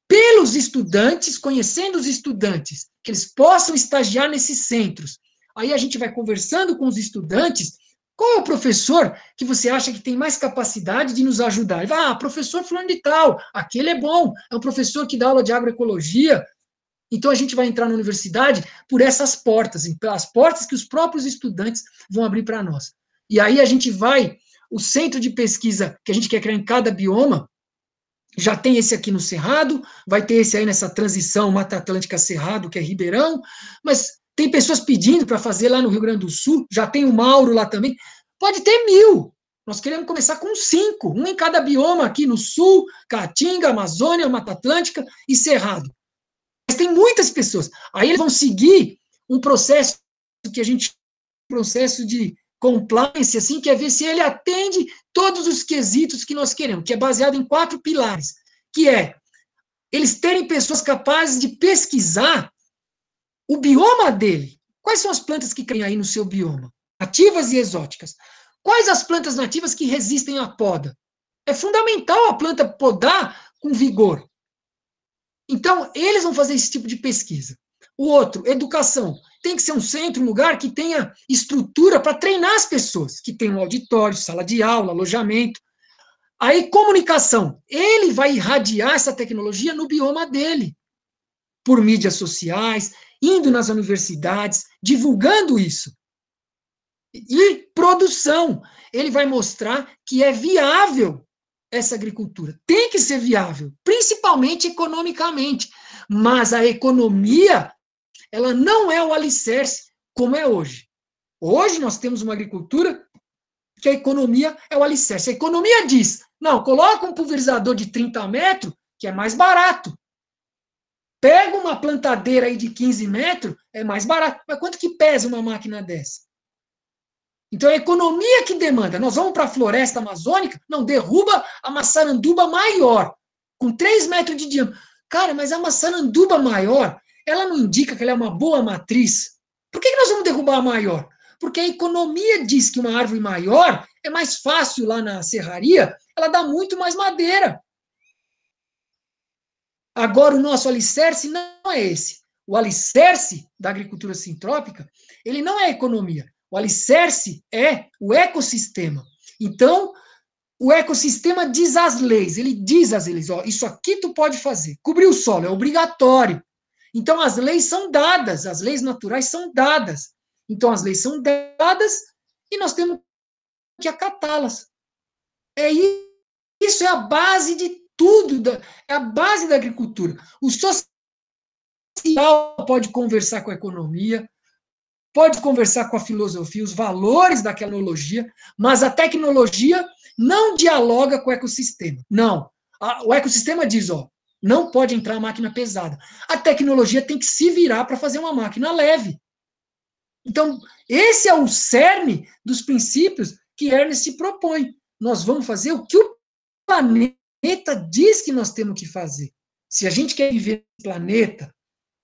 [SPEAKER 2] pelos estudantes, conhecendo os estudantes, que eles possam estagiar nesses centros. Aí a gente vai conversando com os estudantes, qual é o professor que você acha que tem mais capacidade de nos ajudar? Ele vai, professor fulano de tal, aquele é bom, é um professor que dá aula de agroecologia. Então, a gente vai entrar na universidade por essas portas, pelas portas que os próprios estudantes vão abrir para nós. E aí a gente vai, o centro de pesquisa que a gente quer criar em cada bioma, já tem esse aqui no Cerrado, vai ter esse aí nessa transição Mata Atlântica-Cerrado, que é Ribeirão, mas tem pessoas pedindo para fazer lá no Rio Grande do Sul, já tem o Mauro lá também, pode ter 1.000. Nós queremos começar com 5, um em cada bioma aqui no Sul, Caatinga, Amazônia, Mata Atlântica e Cerrado. Mas tem muitas pessoas. Aí eles vão seguir um processo que a gente processo de compliance, assim, que é ver se ele atende todos os quesitos que nós queremos, que é baseado em 4 pilares, que é eles terem pessoas capazes de pesquisar o bioma dele. Quais são as plantas que tem aí no seu bioma? Nativas e exóticas. Quais as plantas nativas que resistem à poda? É fundamental a planta podar com vigor. Então, eles vão fazer esse tipo de pesquisa. O outro, educação. Tem que ser um centro, um lugar que tenha estrutura para treinar as pessoas, que tenha um auditório, sala de aula, alojamento. Aí, comunicação. Ele vai irradiar essa tecnologia no bioma dele, por mídias sociais, indo nas universidades, divulgando isso. E produção. Ele vai mostrar que é viável essa agricultura. Tem que ser viável, principalmente economicamente. Mas a economia, ela não é o alicerce como é hoje. Hoje nós temos uma agricultura que a economia é o alicerce. A economia diz, não, coloca um pulverizador de 30 metros, que é mais barato. Pega uma plantadeira aí de 15 metros, é mais barato. Mas quanto que pesa uma máquina dessa? Então, é a economia que demanda. Nós vamos para a floresta amazônica? Não, derruba a maçaranduba maior, com 3 metros de diâmetro. Cara, mas a maçaranduba maior, ela não indica que ela é uma boa matriz? Por que nós vamos derrubar a maior? Porque a economia diz que uma árvore maior é mais fácil lá na serraria, ela dá muito mais madeira. Agora, o nosso alicerce não é esse. O alicerce da agricultura sintrópica, ele não é a economia. O alicerce é o ecossistema. Então, o ecossistema diz as leis. Ele diz às leis, ó, isso aqui tu pode fazer. Cobrir o solo é obrigatório. Então, as leis são dadas, as leis naturais são dadas. Então, as leis são dadas e nós temos que acatá-las. Isso é a base de tudo, é a base da agricultura. O social pode conversar com a economia, pode conversar com a filosofia, os valores da tecnologia, mas a tecnologia não dialoga com o ecossistema. Não. O ecossistema diz, ó, não pode entrar a máquina pesada. A tecnologia tem que se virar para fazer uma máquina leve. Então, esse é o cerne dos princípios que Ernest propõe. Nós vamos fazer o que o planeta diz que nós temos que fazer. Se a gente quer viver no planeta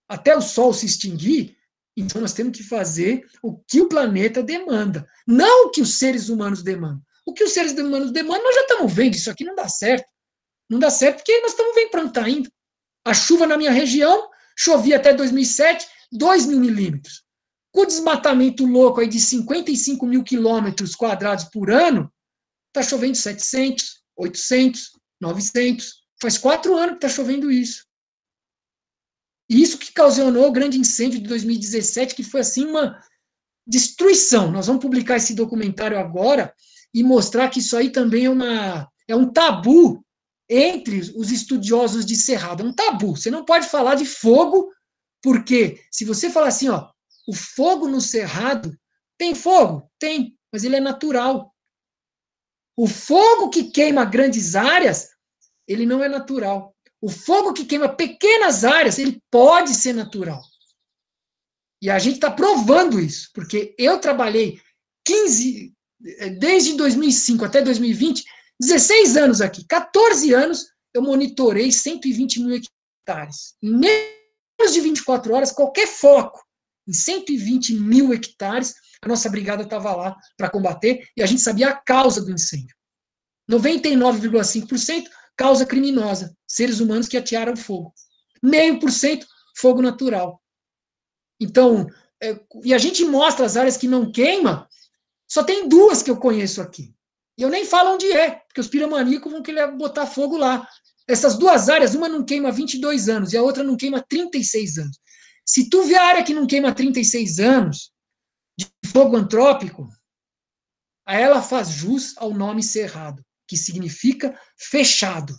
[SPEAKER 2] até o Sol se extinguir, então nós temos que fazer o que o planeta demanda, não o que os seres humanos demandam. O que os seres humanos demandam, nós já estamos vendo, isso aqui não dá certo. Não dá certo porque nós estamos vendo para onde está indo. A chuva na minha região, chovia até 2007, 2.000 milímetros. Com o desmatamento louco aí de 55 mil quilômetros quadrados por ano, está chovendo 700, 800, 900. Faz 4 anos que está chovendo isso. E isso que ocasionou o grande incêndio de 2017, que foi assim uma destruição. Nós vamos publicar esse documentário agora e mostrar que isso aí também é um tabu entre os estudiosos de Cerrado. É um tabu. Você não pode falar de fogo, porque se você falar assim, ó, o fogo no Cerrado, tem fogo? Tem, mas ele é natural. O fogo que queima grandes áreas, ele não é natural. O fogo que queima pequenas áreas, ele pode ser natural. E a gente está provando isso, porque eu trabalhei desde 2005 até 2020, 16 anos aqui, 14 anos, eu monitorei 120 mil hectares. Em menos de 24 horas, qualquer foco em 120 mil hectares, a nossa brigada estava lá para combater e a gente sabia a causa do incêndio. 99,5% causa criminosa, seres humanos que atearam fogo. 0,5% fogo natural. Então, e a gente mostra as áreas que não queima, só tem 2 que eu conheço aqui. E eu nem falo onde é, porque os piramaníacos vão querer botar fogo lá. Essas 2 áreas, uma não queima há 22 anos e a outra não queima há 36 anos. Se tu vê a área que não queima há 36 anos, de fogo antrópico, aí ela faz jus ao nome cerrado, que significa fechado.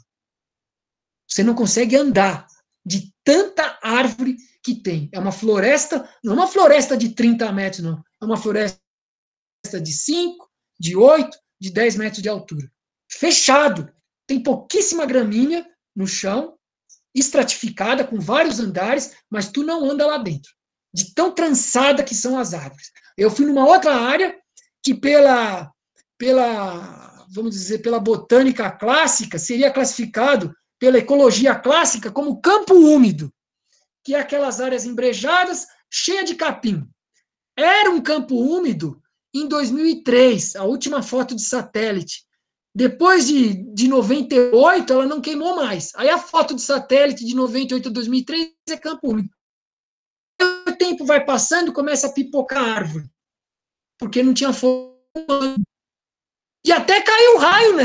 [SPEAKER 2] Você não consegue andar de tanta árvore que tem. É uma floresta, não é uma floresta de 30 metros, não. É uma floresta de 5, de 8, de 10 metros de altura. Fechado. Tem pouquíssima gramínea no chão, estratificada, com vários andares, mas tu não anda lá dentro. De tão trançada que são as árvores. Eu fui numa outra área que vamos dizer, pela botânica clássica, seria classificado pela ecologia clássica como campo úmido, que é aquelas áreas embrejadas, cheias de capim. Era um campo úmido em 2003, a última foto de satélite. Depois de 98, ela não queimou mais. Aí a foto de satélite de 98 a 2003 é campo úmido. O tempo vai passando, começa a pipocar a árvore, porque não tinha fogo. E até caiu raio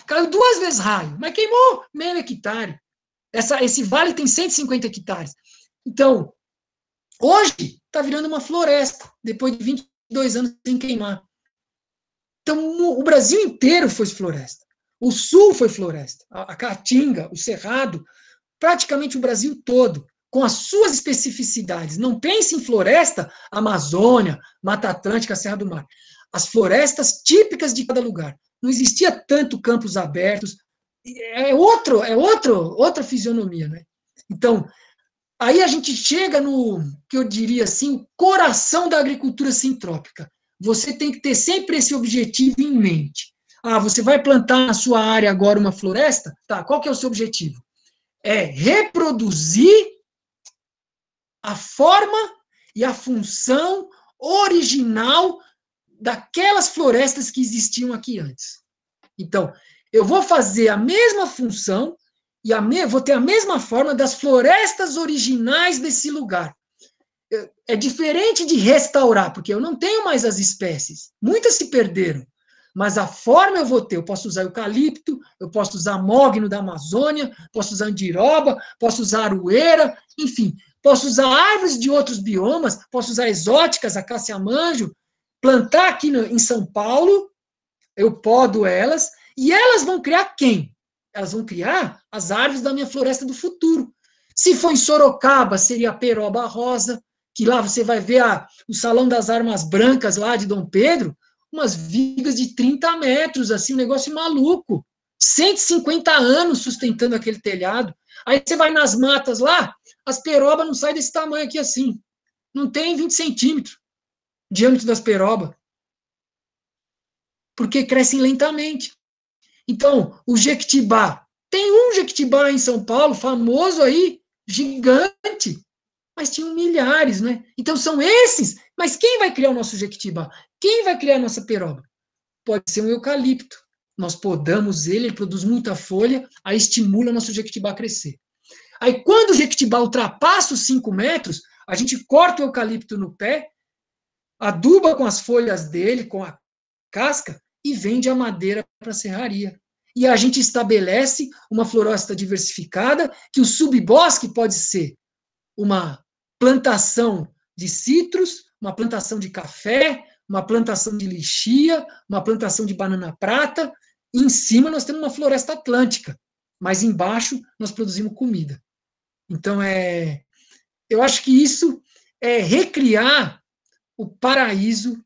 [SPEAKER 2] caiu 2 vezes raio, mas queimou meio hectare. Esse vale tem 150 hectares. Então, hoje está virando uma floresta, depois de 22 anos sem queimar. Então, o Brasil inteiro foi floresta. O Sul foi floresta. A Caatinga, o Cerrado, praticamente o Brasil todo, com as suas especificidades. Não pense em floresta, Amazônia, Mata Atlântica, Serra do Mar. As florestas típicas de cada lugar. Não existia tanto campos abertos. Outra fisionomia, né? Então, Aí a gente chega no, que eu diria assim, o coração da agricultura sintrópica. Você tem que ter sempre esse objetivo em mente. Ah, você vai plantar na sua área agora uma floresta? Tá, qual que é o seu objetivo? É reproduzir a forma e a função original daquelas florestas que existiam aqui antes. Então, eu vou fazer a mesma função e vou ter a mesma forma das florestas originais desse lugar. É diferente de restaurar, porque eu não tenho mais as espécies. Muitas se perderam. Mas a forma eu vou ter. Eu posso usar eucalipto, eu posso usar mogno da Amazônia, posso usar andiroba, posso usar aroeira, enfim. Posso usar árvores de outros biomas, posso usar exóticas, acácia-manjo, plantar aqui em São Paulo, eu podo elas, e elas vão criar quem? Elas vão criar as árvores da minha floresta do futuro. Se for em Sorocaba, seria a peroba rosa, que lá você vai ver o Salão das Armas Brancas lá de Dom Pedro, umas vigas de 30 metros, assim, um negócio maluco. 150 anos sustentando aquele telhado. Aí você vai nas matas lá, as perobas não saem desse tamanho aqui assim. Não tem 20 centímetros de diâmetro das perobas. Porque crescem lentamente. Então, o jequitibá. Tem um jequitibá em São Paulo, famoso aí, gigante. Mas tinham milhares, né? Então, são esses. Mas quem vai criar o nosso jequitibá? Quem vai criar a nossa peroba? Pode ser um eucalipto. Nós podamos ele produz muita folha, aí estimula o nosso jequitibá a crescer. Aí, quando o jequitibá ultrapassa os 5 metros, a gente corta o eucalipto no pé, aduba com as folhas dele, com a casca, e vende a madeira para a serraria. E a gente estabelece uma floresta diversificada, que o subbosque pode ser uma plantação de citros, uma plantação de café, uma plantação de lixia, uma plantação de banana prata, e em cima nós temos uma floresta atlântica, mas embaixo nós produzimos comida. Então, eu acho que isso é recriar o paraíso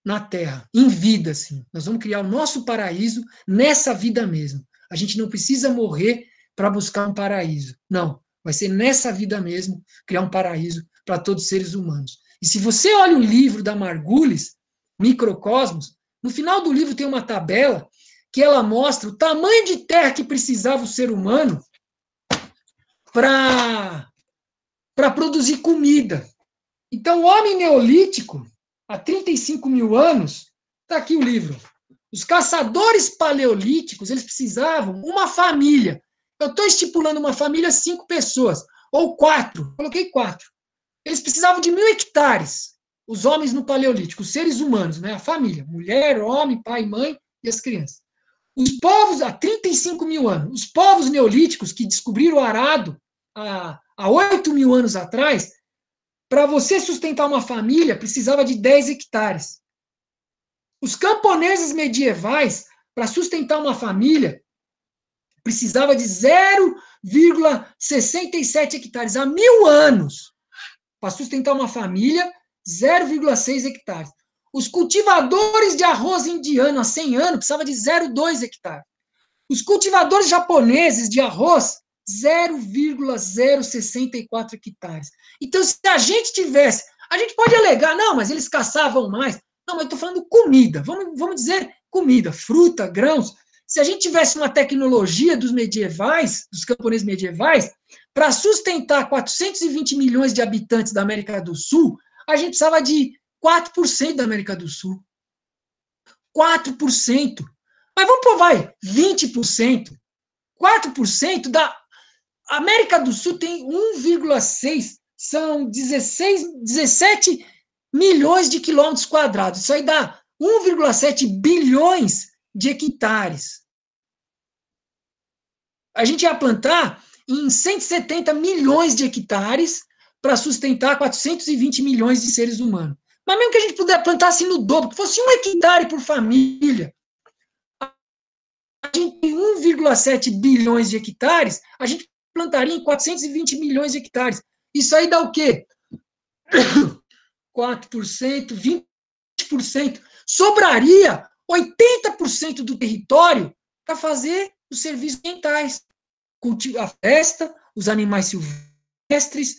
[SPEAKER 2] na Terra, em vida, assim. Nós vamos criar o nosso paraíso nessa vida mesmo. A gente não precisa morrer para buscar um paraíso. Não, vai ser nessa vida mesmo criar um paraíso para todos os seres humanos. E se você olha o livro da Margulis, Microcosmos, no final do livro tem uma tabela que ela mostra o tamanho de terra que precisava o ser humano para produzir comida. Então, o homem neolítico, há 35 mil anos, está aqui o livro. Os caçadores paleolíticos, eles precisavam uma família. Eu estou estipulando uma família 5 pessoas, ou 4, coloquei 4. Eles precisavam de 1.000 hectares, os homens no paleolítico, os seres humanos, né? A família, mulher, homem, pai, mãe e as crianças. Os povos, há 35 mil anos, os povos neolíticos que descobriram o arado há 8 mil anos atrás, para você sustentar uma família, precisava de 10 hectares. Os camponeses medievais, para sustentar uma família, precisava de 0,67 hectares. Há 1.000 anos, para sustentar uma família, 0,6 hectares. Os cultivadores de arroz indiano, há 100 anos, precisavam de 0,2 hectares. Os cultivadores japoneses de arroz, 0,064 hectares. Então, se a gente tivesse, a gente pode alegar, não, mas eles caçavam mais. Não, mas eu estou falando comida, vamos dizer comida, fruta, grãos. Se a gente tivesse uma tecnologia dos medievais, dos camponeses medievais, para sustentar 420 milhões de habitantes da América do Sul, a gente precisava de 4% da América do Sul. 4%. Mas vamos provar 20%. 4% da América do Sul tem 1,6, são 17 milhões de quilômetros quadrados. Isso aí dá 1,7 bilhões de hectares. A gente ia plantar em 170 milhões de hectares para sustentar 420 milhões de seres humanos. Mas mesmo que a gente pudesse plantar assim no dobro, que fosse 1 hectare por família, a gente tem 1,7 bilhões de hectares, a gente plantaria em 420 milhões de hectares. Isso aí dá o quê? 4%, 20%. Sobraria 80% do território para fazer os serviços ambientais. A floresta, os animais silvestres, terrestres,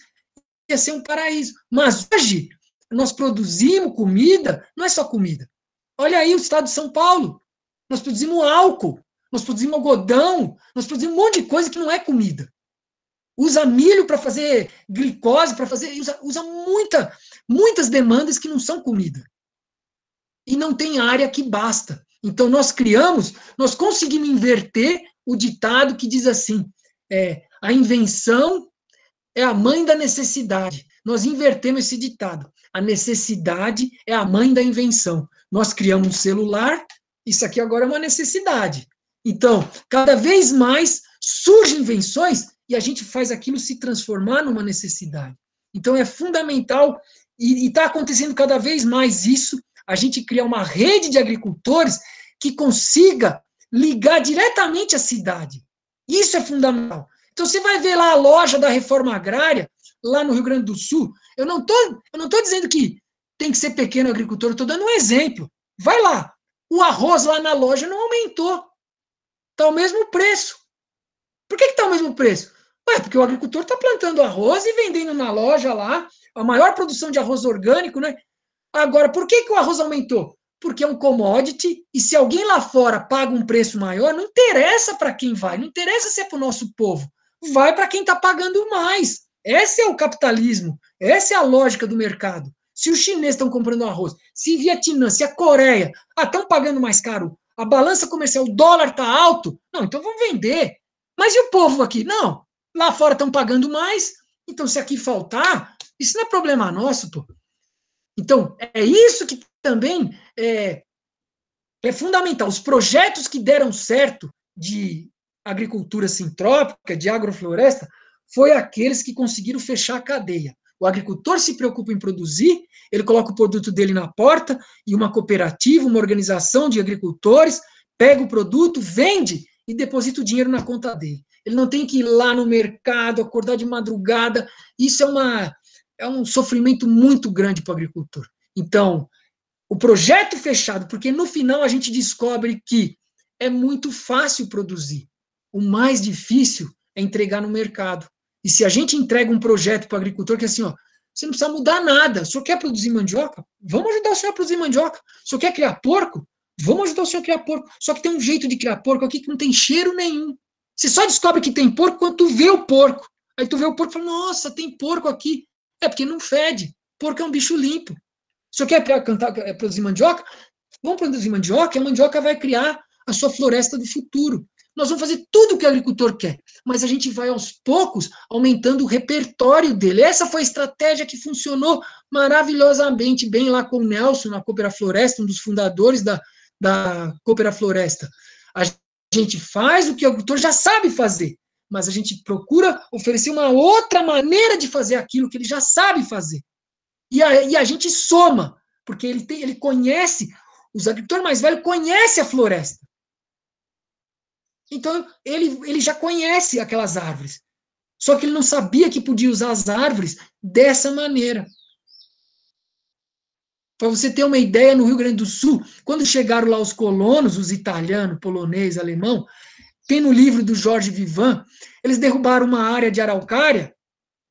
[SPEAKER 2] ia ser um paraíso. Mas hoje, nós produzimos comida, não é só comida. Olha aí o estado de São Paulo. Nós produzimos álcool, nós produzimos algodão, nós produzimos um monte de coisa que não é comida. Usa milho para fazer glicose, para fazer. Usa muitas demandas que não são comida. E não tem área que basta. Então, nós conseguimos inverter o ditado que diz assim: a invenção é a mãe da necessidade. Nós invertemos esse ditado. A necessidade é a mãe da invenção. Nós criamos um celular, isso aqui agora é uma necessidade. Então, cada vez mais surgem invenções e a gente faz aquilo se transformar numa necessidade. Então, é fundamental, e está acontecendo cada vez mais isso, a gente criar uma rede de agricultores que consiga ligar diretamente à cidade. Isso é fundamental. Então, você vai ver lá a loja da reforma agrária, lá no Rio Grande do Sul. Eu não tô dizendo que tem que ser pequeno agricultor, eu estou dando um exemplo. Vai lá. O arroz lá na loja não aumentou. Está o mesmo preço. Por que está o mesmo preço? Porque o agricultor está plantando arroz e vendendo na loja lá, a maior produção de arroz orgânico, né? Agora, por que o arroz aumentou? Porque é um commodity, e se alguém lá fora paga um preço maior, não interessa para quem vai, não interessa se é para o nosso povo, vai para quem está pagando mais. Esse é o capitalismo, essa é a lógica do mercado. Se os chineses estão comprando arroz, se Vietnã, se a Coreia estão pagando mais caro, a balança comercial, o dólar está alto, não, então vamos vender. Mas e o povo aqui? Não, lá fora estão pagando mais, então se aqui faltar, isso não é problema nosso, pô. Então, é isso que também é fundamental. Os projetos que deram certo de agricultura sintrópica, de agrofloresta, foi aqueles que conseguiram fechar a cadeia. O agricultor se preocupa em produzir, ele coloca o produto dele na porta, e uma cooperativa, uma organização de agricultores, pega o produto, vende e deposita o dinheiro na conta dele. Ele não tem que ir lá no mercado, acordar de madrugada. Isso é um sofrimento muito grande para o agricultor. Então, o projeto fechado, porque no final a gente descobre que é muito fácil produzir. O mais difícil é entregar no mercado. E se a gente entrega um projeto para o agricultor que é assim, ó, você não precisa mudar nada. O senhor quer produzir mandioca? Vamos ajudar o senhor a produzir mandioca. O senhor quer criar porco? Vamos ajudar o senhor a criar porco. Só que tem um jeito de criar porco aqui que não tem cheiro nenhum. Você só descobre que tem porco quando tu vê o porco. Aí tu vê o porco e fala, nossa, tem porco aqui. É porque não fede. Porco é um bicho limpo. Se você quer produzir mandioca, vamos produzir mandioca, e a mandioca vai criar a sua floresta do futuro. Nós vamos fazer tudo o que o agricultor quer, mas a gente vai, aos poucos, aumentando o repertório dele. Essa foi a estratégia que funcionou maravilhosamente bem lá com o Nelson, na Coopera Floresta, um dos fundadores da Coopera Floresta. A gente faz o que o agricultor já sabe fazer, mas a gente procura oferecer uma outra maneira de fazer aquilo que ele já sabe fazer. E a gente soma, porque ele conhece, os agricultores mais velhos conhecem a floresta. Então, ele já conhece aquelas árvores. Só que ele não sabia que podia usar as árvores dessa maneira. Para você ter uma ideia, no Rio Grande do Sul, quando chegaram lá os colonos, os italianos, polonês, alemão, tem no livro do Jorge Vivant, eles derrubaram uma área de araucária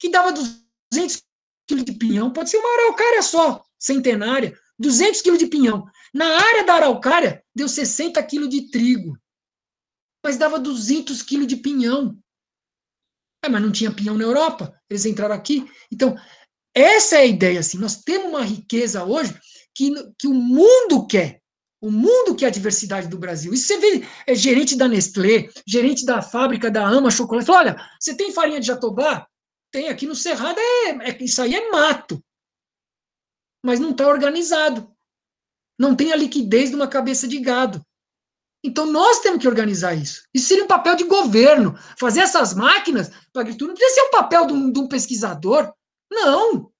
[SPEAKER 2] que dava 200 quilos de pinhão, pode ser uma araucária só, centenária, 200 quilos de pinhão. Na área da araucária, deu 60 quilos de trigo. Mas dava 200 quilos de pinhão. Mas não tinha pinhão na Europa, eles entraram aqui. Então, essa é a ideia. Assim, nós temos uma riqueza hoje que o mundo quer. O mundo quer a diversidade do Brasil. Isso você vê, gerente da Nestlé, gerente da fábrica da Ama Chocolate, fala, olha, você tem farinha de jatobá? Tem, aqui no Cerrado, isso aí é mato. Mas não está organizado. Não tem a liquidez de uma cabeça de gado. Então, nós temos que organizar isso. Isso seria um papel de governo. Fazer essas máquinas para a agricultura não precisa ser um papel de um pesquisador. Não.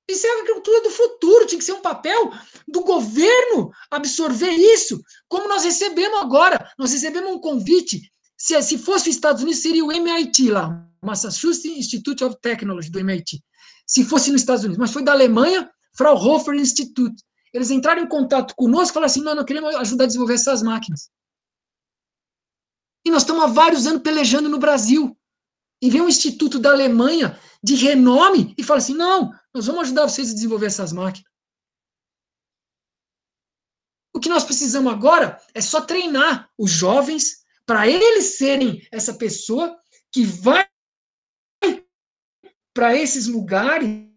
[SPEAKER 2] Isso é a agricultura do futuro. Tinha que ser um papel do governo absorver isso. Como nós recebemos agora. Nós recebemos um convite. Se fosse os Estados Unidos, seria o MIT lá. Massachusetts Institute of Technology, do MIT. Se fosse nos Estados Unidos. Mas foi da Alemanha, Fraunhofer Institute. Eles entraram em contato conosco e falaram assim, nós queremos ajudar a desenvolver essas máquinas. E nós estamos há vários anos pelejando no Brasil. e vem um instituto da Alemanha de renome e fala assim, não, nós vamos ajudar vocês a desenvolver essas máquinas. O que nós precisamos agora é só treinar os jovens para eles serem essa pessoa que vai para esses lugares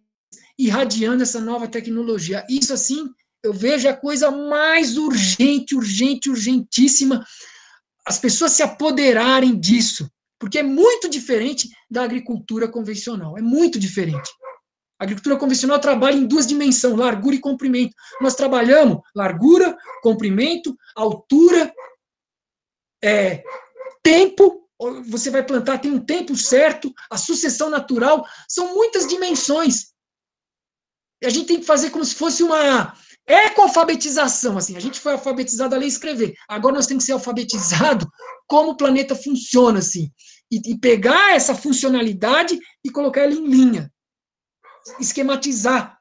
[SPEAKER 2] irradiando essa nova tecnologia. Isso, assim, eu vejo a coisa mais urgente, urgentíssima, as pessoas se apoderarem disso, porque é muito diferente da agricultura convencional, é muito diferente. A agricultura convencional trabalha em duas dimensões, largura e comprimento. Nós trabalhamos largura, comprimento, altura, tempo, você vai plantar, tem um tempo certo, a sucessão natural, são muitas dimensões. E a gente tem que fazer como se fosse uma ecoalfabetização, assim, a gente foi alfabetizado a ler e escrever, agora nós temos que ser alfabetizados como o planeta funciona, assim, e pegar essa funcionalidade e colocar ela em linha, esquematizar.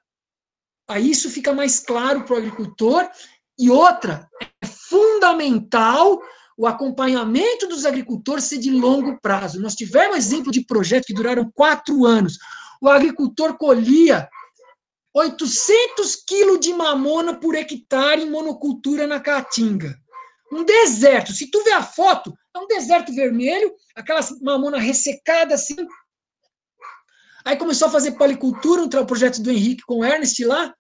[SPEAKER 2] Aí isso fica mais claro para o agricultor. E outra, é fundamental o acompanhamento dos agricultores ser de longo prazo. Nós tivemos exemplo de projetos que duraram 4 anos. O agricultor colhia 800 quilos de mamona por hectare em monocultura na Caatinga. Um deserto. Se tu ver a foto, é um deserto vermelho, aquelas mamona ressecada assim. Aí começou a fazer policultura, um projeto do Henrique com o Ernest lá.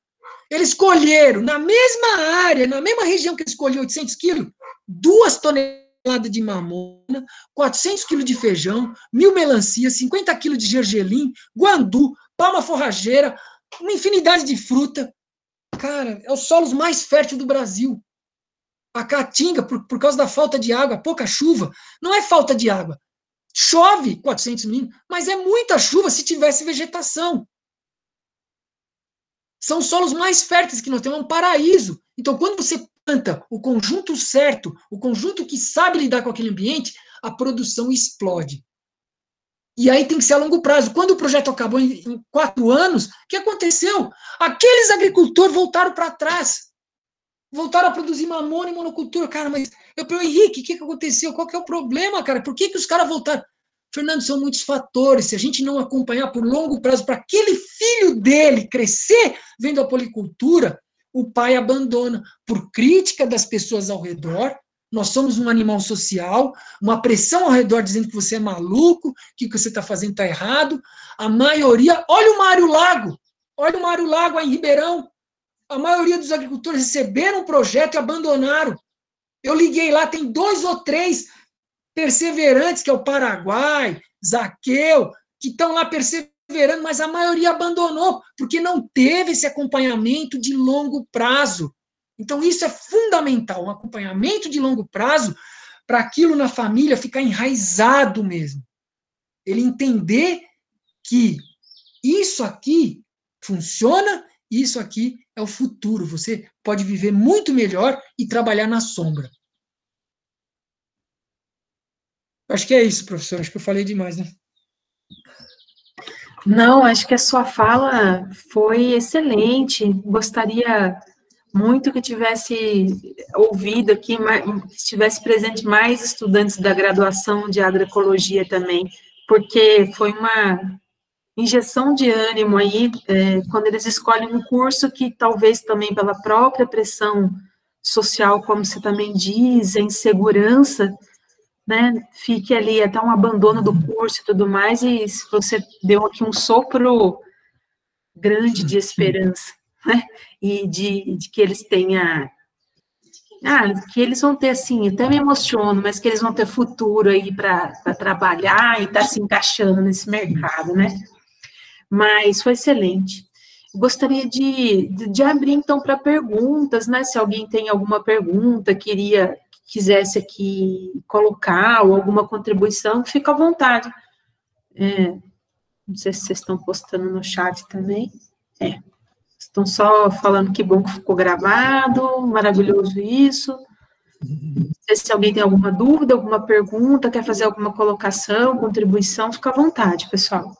[SPEAKER 2] Eles colheram, na mesma área, na mesma região que eles colheram 800 quilos, 2 toneladas de mamona, 400 quilos de feijão, 1.000 melancia, 50 quilos de gergelim, guandu, palma forrageira, uma infinidade de fruta. Cara, é os solos mais férteis do Brasil. A Caatinga, por causa da falta de água, pouca chuva, não é falta de água. Chove 400 milímetros, mas é muita chuva se tivesse vegetação. São os solos mais férteis que nós temos, é um paraíso. Então, quando você planta o conjunto certo, o conjunto que sabe lidar com aquele ambiente, a produção explode. E aí tem que ser a longo prazo. Quando o projeto acabou em 4 anos, o que aconteceu? Aqueles agricultores voltaram para trás. Voltaram a produzir mamona e monocultura. Cara, mas eu perguntei, Henrique, o que aconteceu? Qual que é o problema, cara? Por que os caras voltaram? Fernando, são muitos fatores. Se a gente não acompanhar por longo prazo para aquele filho dele crescer vendo a policultura, o pai abandona por crítica das pessoas ao redor. Nós somos um animal social, uma pressão ao redor dizendo que você é maluco, que o que você está fazendo está errado. A maioria... Olha o Mário Lago aí em Ribeirão. A maioria dos agricultores receberam um projeto e abandonaram. Eu liguei lá, tem 2 ou 3 perseverantes, que é o Paraguai, Zaqueu, que estão lá perseverando, mas a maioria abandonou, porque não teve esse acompanhamento de longo prazo. Então, isso é fundamental, um acompanhamento de longo prazo, para aquilo na família ficar enraizado mesmo. Ele entender que isso aqui funciona, isso aqui é o futuro. Você pode viver muito melhor e trabalhar na sombra. Acho que é isso, professor. Acho que eu falei demais, né?
[SPEAKER 1] Não, acho que a sua fala foi excelente. Gostaria muito que tivesse ouvido aqui, que estivesse presente mais estudantes da graduação de agroecologia também, porque foi uma injeção de ânimo aí, quando eles escolhem um curso que talvez também pela própria pressão social, como você também diz, a insegurança, né, fique ali até um abandono do curso e tudo mais, e você deu aqui um sopro grande de esperança, né, e de que eles tenham, que eles vão ter, assim, até me emociono, mas que eles vão ter futuro aí para trabalhar e estar se encaixando nesse mercado, né, mas foi excelente. Gostaria de abrir, então, para perguntas, né, se alguém tem alguma pergunta, quisesse aqui colocar, ou alguma contribuição, fica à vontade. Não sei se vocês estão postando no chat também. Estão só falando que bom que ficou gravado, maravilhoso isso. Não sei se alguém tem alguma dúvida, alguma pergunta, quer fazer alguma colocação, contribuição, fica à vontade, pessoal.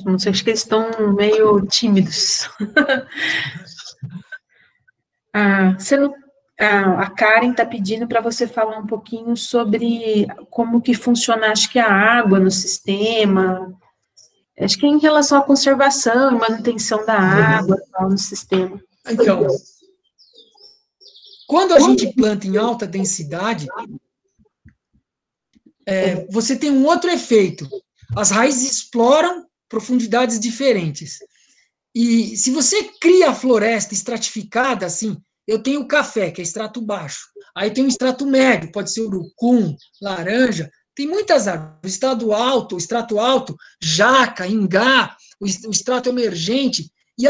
[SPEAKER 1] Não sei, acho que eles estão meio tímidos. Você não... A Karen está pedindo para você falar um pouquinho sobre como que funciona, acho que a água no sistema, acho que é em relação à conservação e manutenção da água no sistema.
[SPEAKER 2] Então, quando a gente planta em alta densidade, você tem um outro efeito. As raízes exploram profundidades diferentes. E se você cria a floresta estratificada, assim, eu tenho o café, que é extrato baixo. Aí tem o extrato médio, pode ser urucum, laranja. Tem muitas árvores. O extrato alto, jaca, ingá, o extrato emergente, e,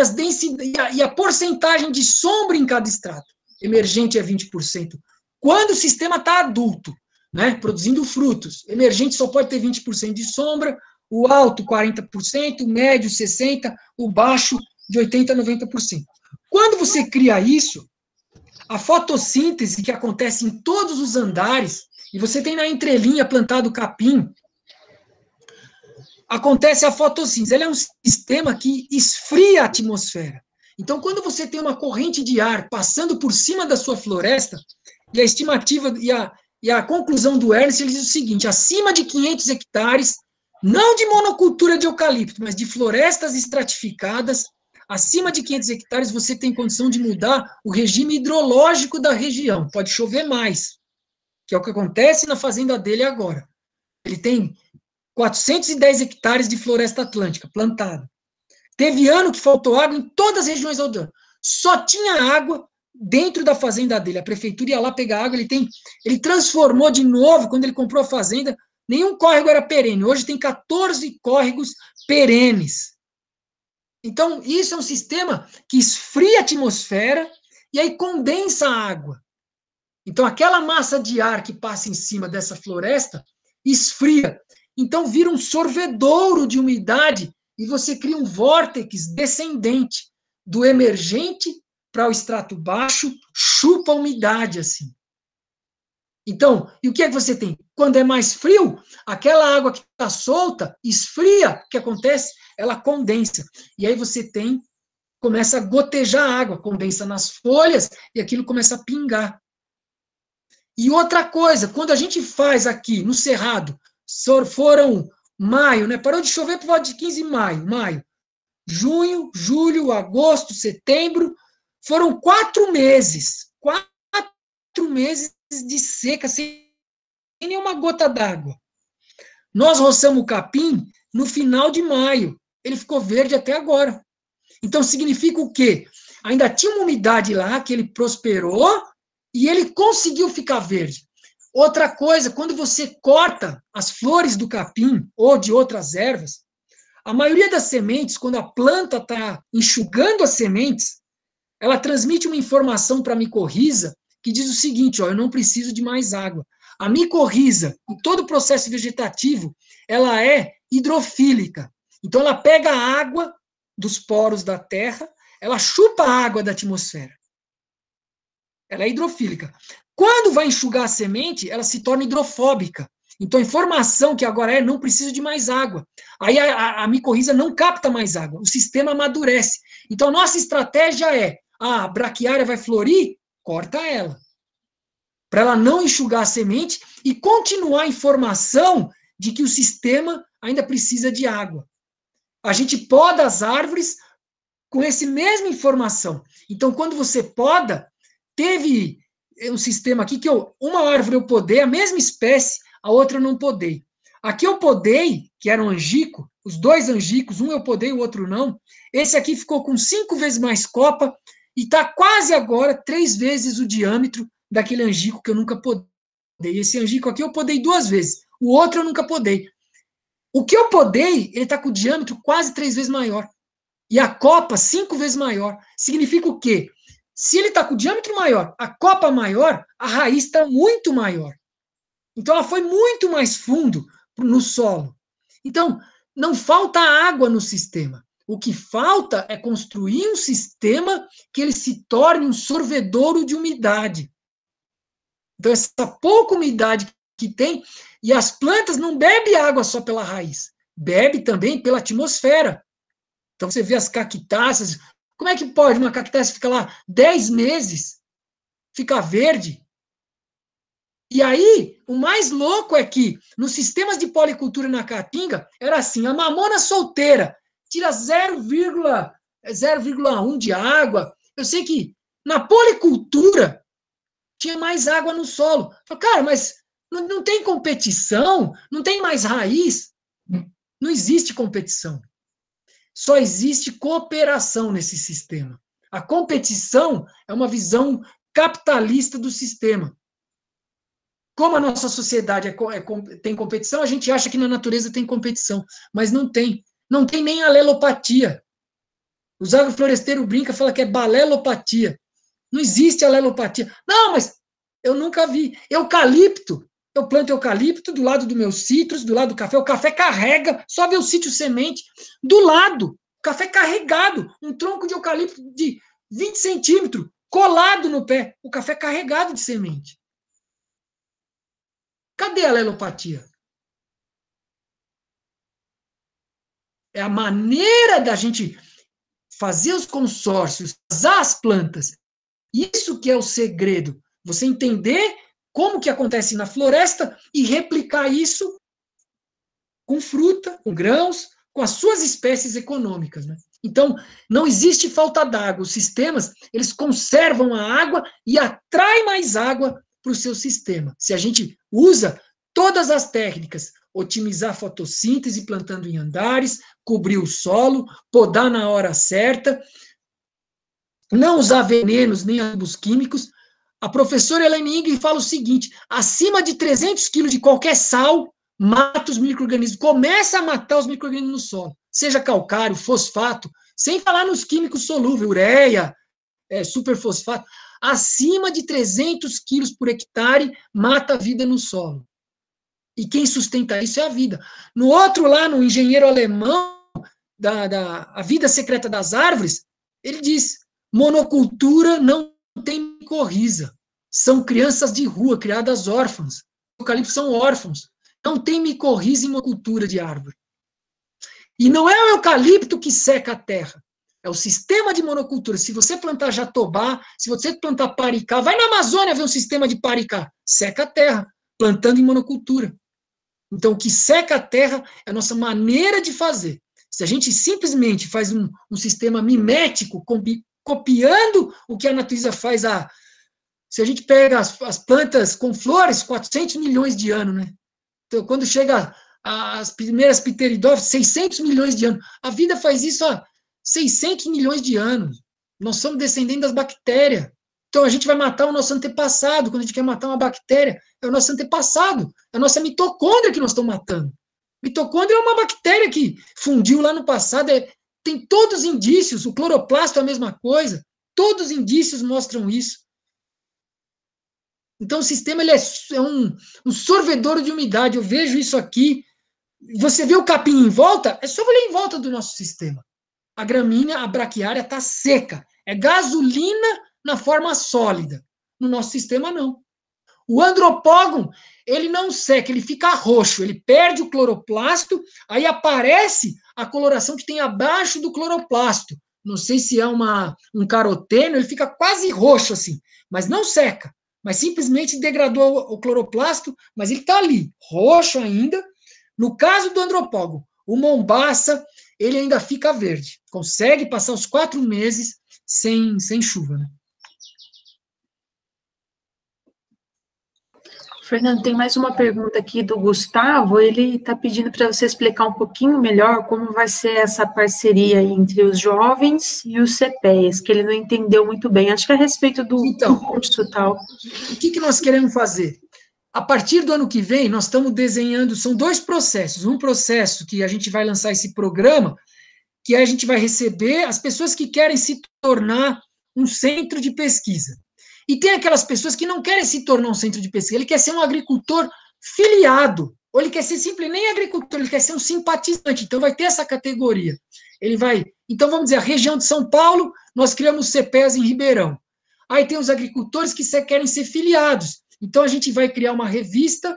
[SPEAKER 2] e a porcentagem de sombra em cada extrato. Emergente é 20%. Quando o sistema está adulto, né, produzindo frutos, emergente só pode ter 20% de sombra, o alto 40%, o médio 60%, o baixo de 80% a 90%. Quando você cria isso, a fotossíntese que acontece em todos os andares, e você tem na entrelinha plantado capim, acontece a fotossíntese. Ela é um sistema que esfria a atmosfera. Então, quando você tem uma corrente de ar passando por cima da sua floresta, e a estimativa e a conclusão do Ernst, ele diz o seguinte: acima de 500 hectares, não de monocultura de eucalipto, mas de florestas estratificadas, acima de 500 hectares, você tem condição de mudar o regime hidrológico da região. Pode chover mais, que é o que acontece na fazenda dele agora. Ele tem 410 hectares de floresta atlântica plantada. Teve ano que faltou água em todas as regiões ao redor. Só tinha água dentro da fazenda dele. A prefeitura ia lá pegar água. Ele transformou de novo, quando ele comprou a fazenda, nenhum córrego era perene. Hoje tem 14 córregos perenes. Então, isso é um sistema que esfria a atmosfera e aí condensa a água. Então, aquela massa de ar que passa em cima dessa floresta esfria. Então, vira um sorvedouro de umidade e você cria um vórtice descendente do emergente para o extrato baixo, chupa a umidade assim. Então, e o que é que você tem? Quando é mais frio, aquela água que está solta esfria. O que acontece? Ela condensa. E aí você começa a gotejar água, condensa nas folhas e aquilo começa a pingar. E outra coisa, quando a gente faz aqui no Cerrado, foram maio, né? Parou de chover por volta de 15 de maio. Junho, julho, agosto, setembro, foram 4 meses. 4 meses de seca, sem nenhuma gota d'água. Nós roçamos o capim no final de maio. Ele ficou verde até agora. Então, significa o quê? Ainda tinha uma umidade lá, que ele prosperou, e ele conseguiu ficar verde. Outra coisa, quando você corta as flores do capim ou de outras ervas, a maioria das sementes, quando a planta está enxugando as sementes, ela transmite uma informação para a micorriza que diz o seguinte: ó, eu não preciso de mais água. A micorriza, em todo o processo vegetativo, ela é hidrofílica. Então, ela pega a água dos poros da terra, ela chupa a água da atmosfera. Ela é hidrofílica. Quando vai enxugar a semente, ela se torna hidrofóbica. Então, a informação que agora não preciso de mais água. Aí a micorriza não capta mais água, o sistema amadurece. Então, a nossa estratégia é: a braquiária vai florir, corta ela. Para ela não enxugar a semente e continuar a informação de que o sistema ainda precisa de água. A gente poda as árvores com essa mesma informação. Então, quando você poda, teve um sistema aqui que uma árvore eu podei, a mesma espécie, a outra eu não podei. Aqui eu podei, que era um angico, os dois angicos, um eu podei, o outro não. Esse aqui ficou com 5 vezes mais copa e está quase agora 3 vezes o diâmetro daquele angico que eu nunca podei. Esse angico aqui eu podei 2 vezes, o outro eu nunca podei. O que eu podei, ele está com o diâmetro quase 3 vezes maior. E a copa 5 vezes maior. Significa o quê? Se ele está com o diâmetro maior, a copa maior, a raiz está muito maior. Então, ela foi muito mais fundo no solo. Então, não falta água no sistema. O que falta é construir um sistema que ele se torne um sorvedouro de umidade. Então, essa pouca umidade que tem, e as plantas não bebem água só pela raiz, bebe também pela atmosfera. Então, você vê as cactáceas. Como é que pode uma cactácea ficar lá 10 meses fica verde. E aí, o mais louco é que, nos sistemas de policultura na Caatinga, era assim, a mamona solteira tira 0,1 de água. Eu sei que, na policultura, tinha mais água no solo. Cara, mas não tem competição? Não tem mais raiz? Não existe competição. Só existe cooperação nesse sistema. A competição é uma visão capitalista do sistema. Como a nossa sociedade tem competição, a gente acha que na natureza tem competição, mas não tem. Não tem nem alelopatia. Os agrofloresteiros brincam, falam que é balelopatia. Não existe alelopatia. Não, mas eu nunca vi. Eucalipto. Eu planto eucalipto do lado do meu citros, do lado do café. O café carrega, só vê o sítio semente. Do lado, café carregado. Um tronco de eucalipto de 20 centímetros, colado no pé. O café carregado de semente. Cadê a alelopatia? É a maneira da gente fazer os consórcios, usar as plantas. Isso que é o segredo. Você entender como que acontece na floresta e replicar isso com fruta, com grãos, com as suas espécies econômicas, né? Então, não existe falta d'água. Os sistemas, eles conservam a água e atraem mais água para o seu sistema. Se a gente usa todas as técnicas, otimizar a fotossíntese plantando em andares, cobrir o solo, podar na hora certa, não usar venenos nem adubos químicos. A professora Elaine Ingrid fala o seguinte: acima de 300 quilos de qualquer sal, mata os micro-organismos, começa a matar os micro-organismos no solo, seja calcário, fosfato, sem falar nos químicos solúveis, ureia, superfosfato. Acima de 300 quilos por hectare, mata a vida no solo. E quem sustenta isso é a vida. No outro lá, no engenheiro alemão, A Vida Secreta das Árvores, ele diz: monocultura não tem micorriza. São crianças de rua, criadas órfãs. Os eucaliptos são órfãos. Não tem micorriza em monocultura de árvore. E não é o eucalipto que seca a terra. É o sistema de monocultura. Se você plantar jatobá, se você plantar paricá, vai na Amazônia ver um sistema de paricá. Seca a terra, plantando em monocultura. Então, o que seca a terra é a nossa maneira de fazer. Se a gente simplesmente faz um sistema mimético, copiando o que a natureza faz, se a gente pega as plantas com flores, 400 milhões de anos, né? Então, quando chega as primeiras pteridófitas, 600 milhões de anos. A vida faz isso há 600 milhões de anos. Nós somos descendentes das bactérias. Então, a gente vai matar o nosso antepassado. Quando a gente quer matar uma bactéria, é o nosso antepassado. É a nossa mitocôndria que nós estamos matando. Mitocôndria é uma bactéria que fundiu lá no passado. Tem todos os indícios. O cloroplasto é a mesma coisa. Todos os indícios mostram isso. Então, o sistema ele é um sorvedor de umidade. Eu vejo isso aqui. Você vê o capim em volta? É só olhar em volta do nosso sistema. A gramínea, a braquiária, está seca. É gasolina na forma sólida. No nosso sistema, não. O andropógon, ele não seca, ele fica roxo, ele perde o cloroplasto, aí aparece a coloração que tem abaixo do cloroplasto. Não sei se é um caroteno, ele fica quase roxo assim, mas não seca. Mas simplesmente degradou o cloroplasto, mas ele está ali, roxo ainda. No caso do andropógon, o mombaça, ele ainda fica verde. Consegue passar os 4 meses sem chuva, né?
[SPEAKER 1] Fernando, tem mais uma pergunta aqui do Gustavo. Ele está pedindo para você explicar um pouquinho melhor como vai ser essa parceria entre os jovens e os CPEAs, que ele não entendeu muito bem. Acho que é a respeito do curso e tal.
[SPEAKER 2] O que nós queremos fazer? A partir do ano que vem, nós estamos desenhando, são 2 processos. Um processo que a gente vai lançar esse programa, que a gente vai receber as pessoas que querem se tornar um centro de pesquisa. E tem aquelas pessoas que não querem se tornar um centro de pesquisa, ele quer ser um agricultor filiado, ou ele quer ser simplesmente nem agricultor, ele quer ser um simpatizante, então vai ter essa categoria. Então vamos dizer, a região de São Paulo, nós criamos CPEAs em Ribeirão. Aí tem os agricultores que querem ser filiados, então a gente vai criar uma revista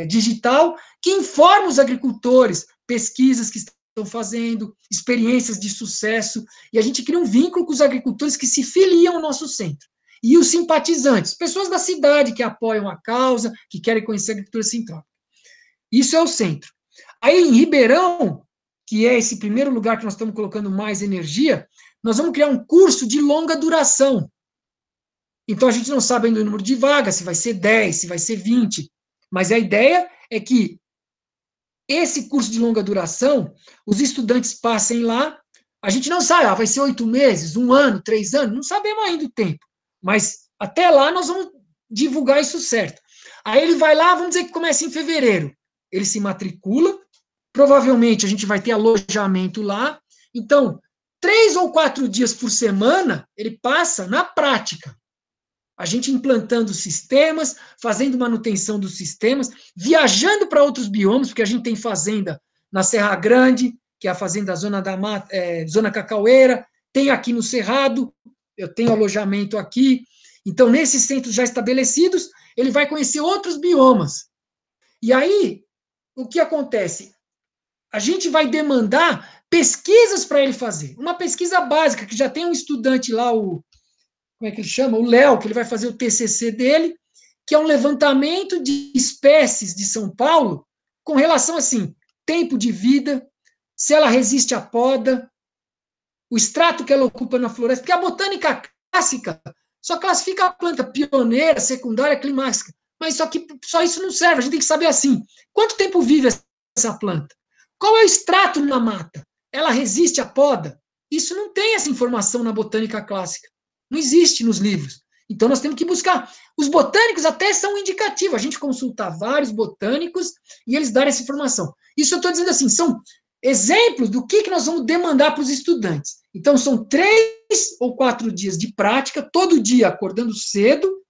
[SPEAKER 2] digital que informa os agricultores, pesquisas que estão fazendo, experiências de sucesso, e a gente cria um vínculo com os agricultores que se filiam ao nosso centro. e os simpatizantes, pessoas da cidade que apoiam a causa, que querem conhecer a agricultura sintrópica. Isso é o centro. Aí, em Ribeirão, que é esse primeiro lugar que nós estamos colocando mais energia, nós vamos criar um curso de longa duração. Então, a gente não sabe ainda o número de vagas, se vai ser 10, se vai ser 20, mas a ideia é que esse curso de longa duração, os estudantes passem lá, a gente não sabe, vai ser 8 meses, 1 ano, 3 anos, não sabemos ainda o tempo, mas até lá nós vamos divulgar isso certo. Aí ele vai lá, vamos dizer que começa em fevereiro, ele se matricula, provavelmente a gente vai ter alojamento lá, então, 3 ou 4 dias por semana, ele passa na prática. A gente implantando sistemas, fazendo manutenção dos sistemas, viajando para outros biomas, porque a gente tem fazenda na Serra Grande, que é a fazenda Zona da Mata, Zona Cacaueira, tem aqui no Cerrado, eu tenho alojamento aqui. Então, nesses centros já estabelecidos, ele vai conhecer outros biomas. E aí, o que acontece? A gente vai demandar pesquisas para ele fazer. Uma pesquisa básica, que já tem um estudante lá, como é que ele chama? O Léo, que ele vai fazer o TCC dele, que é um levantamento de espécies de São Paulo com relação, assim, tempo de vida, se ela resiste à poda, o extrato que ela ocupa na floresta, porque a botânica clássica só classifica a planta pioneira, secundária, climática, mas só isso não serve, a gente tem que saber, assim, quanto tempo vive essa planta? Qual é o extrato na mata? Ela resiste à poda? Isso não tem essa informação na botânica clássica. Não existe nos livros. Então, nós temos que buscar. Os botânicos até são indicativos. A gente consulta vários botânicos e eles darem essa informação. Isso eu estou dizendo assim, são exemplos do que nós vamos demandar para os estudantes. Então, são 3 ou 4 dias de prática, todo dia acordando cedo,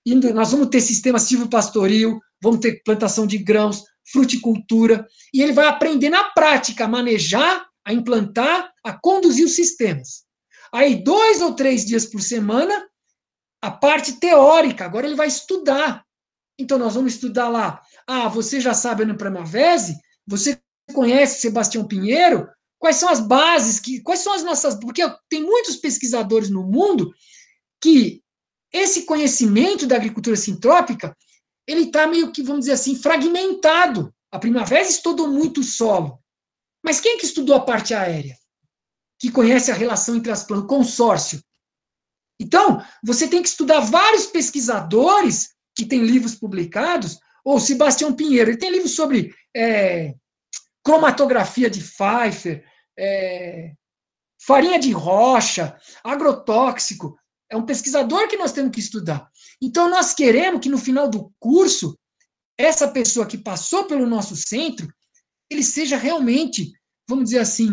[SPEAKER 2] e nós vamos ter sistema silvopastoril, vamos ter plantação de grãos, fruticultura, e ele vai aprender na prática a manejar, a implantar, a conduzir os sistemas. Aí, 2 ou 3 dias por semana, a parte teórica, agora ele vai estudar. Então, nós vamos estudar lá. Ah, você já sabe a Primavesi? Você conhece Sebastião Pinheiro? Quais são as bases? Quais são as nossas... Porque tem muitos pesquisadores no mundo que esse conhecimento da agricultura sintrópica, ele está meio que, vamos dizer assim, fragmentado. A Primavesi estudou muito o solo. Mas quem que estudou a parte aérea? Que conhece a relação entre as plantas, consórcio. Então, você tem que estudar vários pesquisadores que têm livros publicados, ou Sebastião Pinheiro, ele tem livros sobre cromatografia de Pfeiffer, farinha de rocha, agrotóxico. É um pesquisador que nós temos que estudar. Então, nós queremos que no final do curso, essa pessoa que passou pelo nosso centro, ele seja realmente, vamos dizer assim,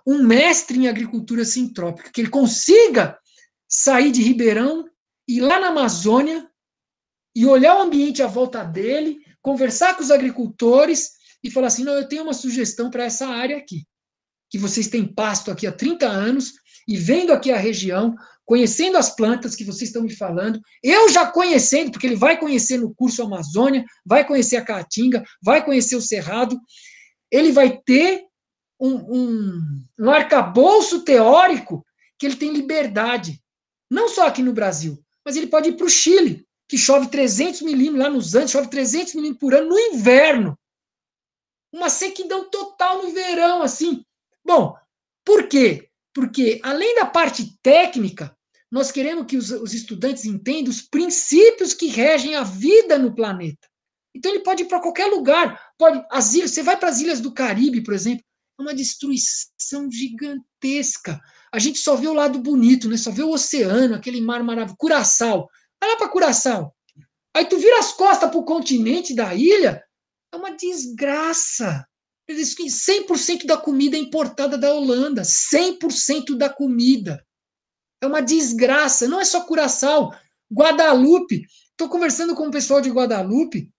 [SPEAKER 2] um mestre em agricultura sintrópica, que ele consiga sair de Ribeirão, ir lá na Amazônia e olhar o ambiente à volta dele, conversar com os agricultores e falar assim, não, eu tenho uma sugestão para essa área aqui, que vocês têm pasto aqui há 30 anos e vendo aqui a região, conhecendo as plantas que vocês estão me falando, eu já conhecendo, porque ele vai conhecer no curso Amazônia, vai conhecer a Caatinga, vai conhecer o Cerrado, ele vai ter um arcabouço teórico que ele tem liberdade. Não só aqui no Brasil, mas ele pode ir para o Chile, que chove 300 milímetros, lá nos Andes, chove 300 milímetros por ano no inverno. Uma sequidão total no verão, assim. Bom, por quê? Porque, além da parte técnica, nós queremos que os estudantes entendam os princípios que regem a vida no planeta. Então, ele pode ir para qualquer lugar. As ilhas, você vai para as ilhas do Caribe, por exemplo, é uma destruição gigantesca. A gente só vê o lado bonito, né? Só vê o oceano, aquele mar maravilhoso. Curaçao. Vai lá para Curaçao. Aí tu vira as costas para o continente da ilha, é uma desgraça. 100% da comida é importada da Holanda. 100% da comida. É uma desgraça. Não é só Curaçao. Guadalupe. Estou conversando com o pessoal de Guadalupe.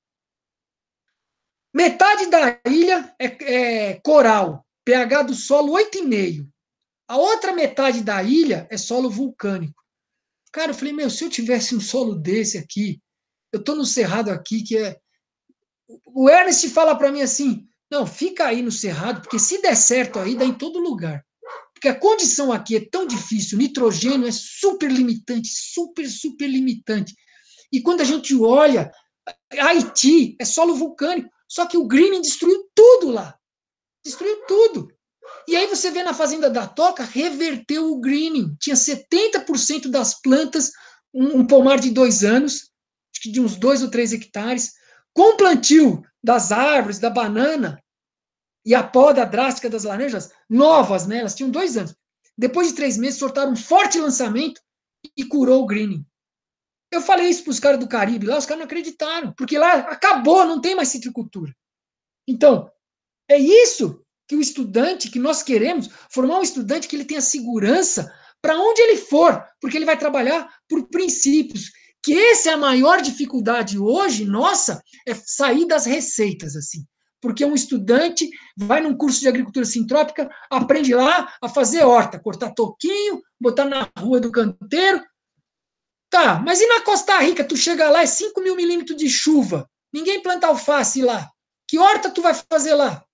[SPEAKER 2] Metade da ilha é coral. pH do solo 8,5. A outra metade da ilha é solo vulcânico. Cara, eu falei, se eu tivesse um solo desse aqui, eu estou no Cerrado aqui, que é... O Ernest fala para mim assim, não, fica aí no Cerrado, porque se der certo aí, dá em todo lugar. Porque a condição aqui é tão difícil, o nitrogênio é super limitante, super limitante. E quando a gente olha, Haiti é solo vulcânico, só que o greening destruiu tudo lá. Destruiu tudo. E aí você vê na fazenda da Toca, reverteu o greening. Tinha 70% das plantas, um pomar de 2 anos, acho que de uns 2 ou 3 hectares, com plantio das árvores, da banana, e a poda drástica das laranjas, novas, né? Elas tinham 2 anos. Depois de 3 meses, soltaram um forte lançamento e curou o greening. Eu falei isso para os caras do Caribe lá, os caras não acreditaram, porque lá acabou, não tem mais citricultura. Então, é isso que o estudante, que nós queremos, formar um estudante que ele tenha segurança para onde ele for, porque ele vai trabalhar por princípios, que essa é a maior dificuldade hoje, nossa, é sair das receitas, assim. Porque um estudante vai num curso de agricultura sintrópica, aprende lá a fazer horta, cortar toquinho, botar na rua do canteiro. Tá, mas e na Costa Rica? Tu chega lá, é 5.000 milímetros de chuva. Ninguém planta alface lá. Que horta tu vai fazer lá?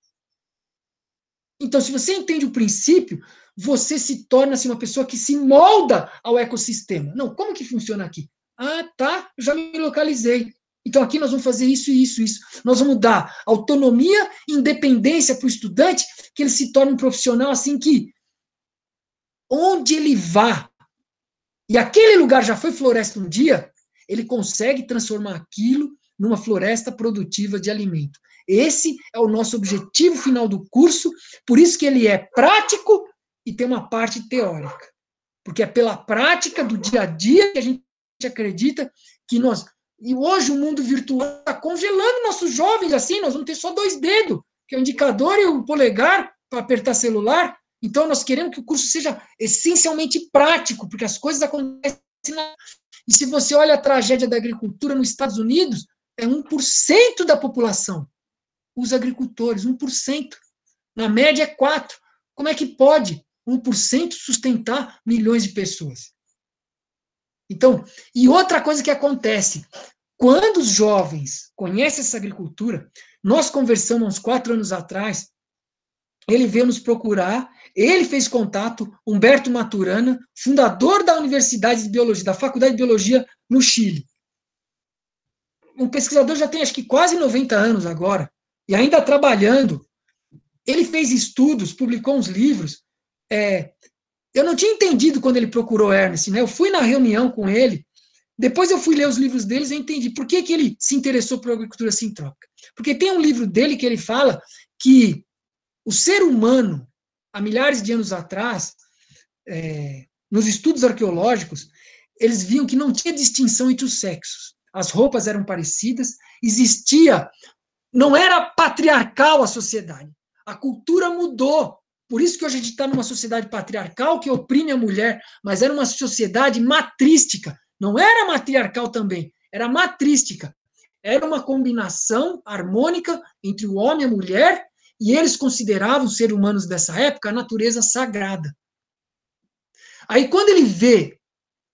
[SPEAKER 2] Então, se você entende o princípio, você se torna-se uma pessoa que se molda ao ecossistema. Não, como que funciona aqui? Ah, tá, já me localizei. Então, aqui nós vamos fazer isso e isso, isso. Nós vamos dar autonomia e independência para o estudante, que ele se torne um profissional assim que, onde ele vá, e aquele lugar já foi floresta um dia, ele consegue transformar aquilo numa floresta produtiva de alimento. Esse é o nosso objetivo final do curso, por isso que ele é prático e tem uma parte teórica. Porque é pela prática do dia a dia que a gente acredita que nós... E hoje o mundo virtual está congelando nossos jovens assim, nós vamos ter só 2 dedos, que é o indicador e o polegar para apertar celular. Então nós queremos que o curso seja essencialmente prático, porque as coisas acontecem na... E se você olha a tragédia da agricultura nos Estados Unidos, é 1% da população. Os agricultores, 1%. Na média é 4%. Como é que pode 1% sustentar milhões de pessoas? Então, e outra coisa que acontece, quando os jovens conhecem essa agricultura, nós conversamos uns 4 anos atrás, ele veio nos procurar, ele fez contato, Humberto Maturana, fundador da Universidade de Biologia, da Faculdade de Biologia no Chile. Um pesquisador já tem acho que quase 90 anos agora, e ainda trabalhando. Ele fez estudos, publicou uns livros. Eu não tinha entendido quando ele procurou Ernest, né? Eu fui na reunião com ele, depois eu fui ler os livros deles e entendi por que ele se interessou por agricultura sintrópica. Porque tem um livro dele que ele fala que o ser humano, há milhares de anos atrás, nos estudos arqueológicos, eles viam que não tinha distinção entre os sexos. As roupas eram parecidas, existia... Não era patriarcal a sociedade. A cultura mudou. Por isso que hoje a gente está numa sociedade patriarcal que oprime a mulher, mas era uma sociedade matrística. Não era matriarcal também, era matrística. Era uma combinação harmônica entre o homem e a mulher, e eles consideravam, os seres humanos dessa época, a natureza sagrada. Aí, quando ele vê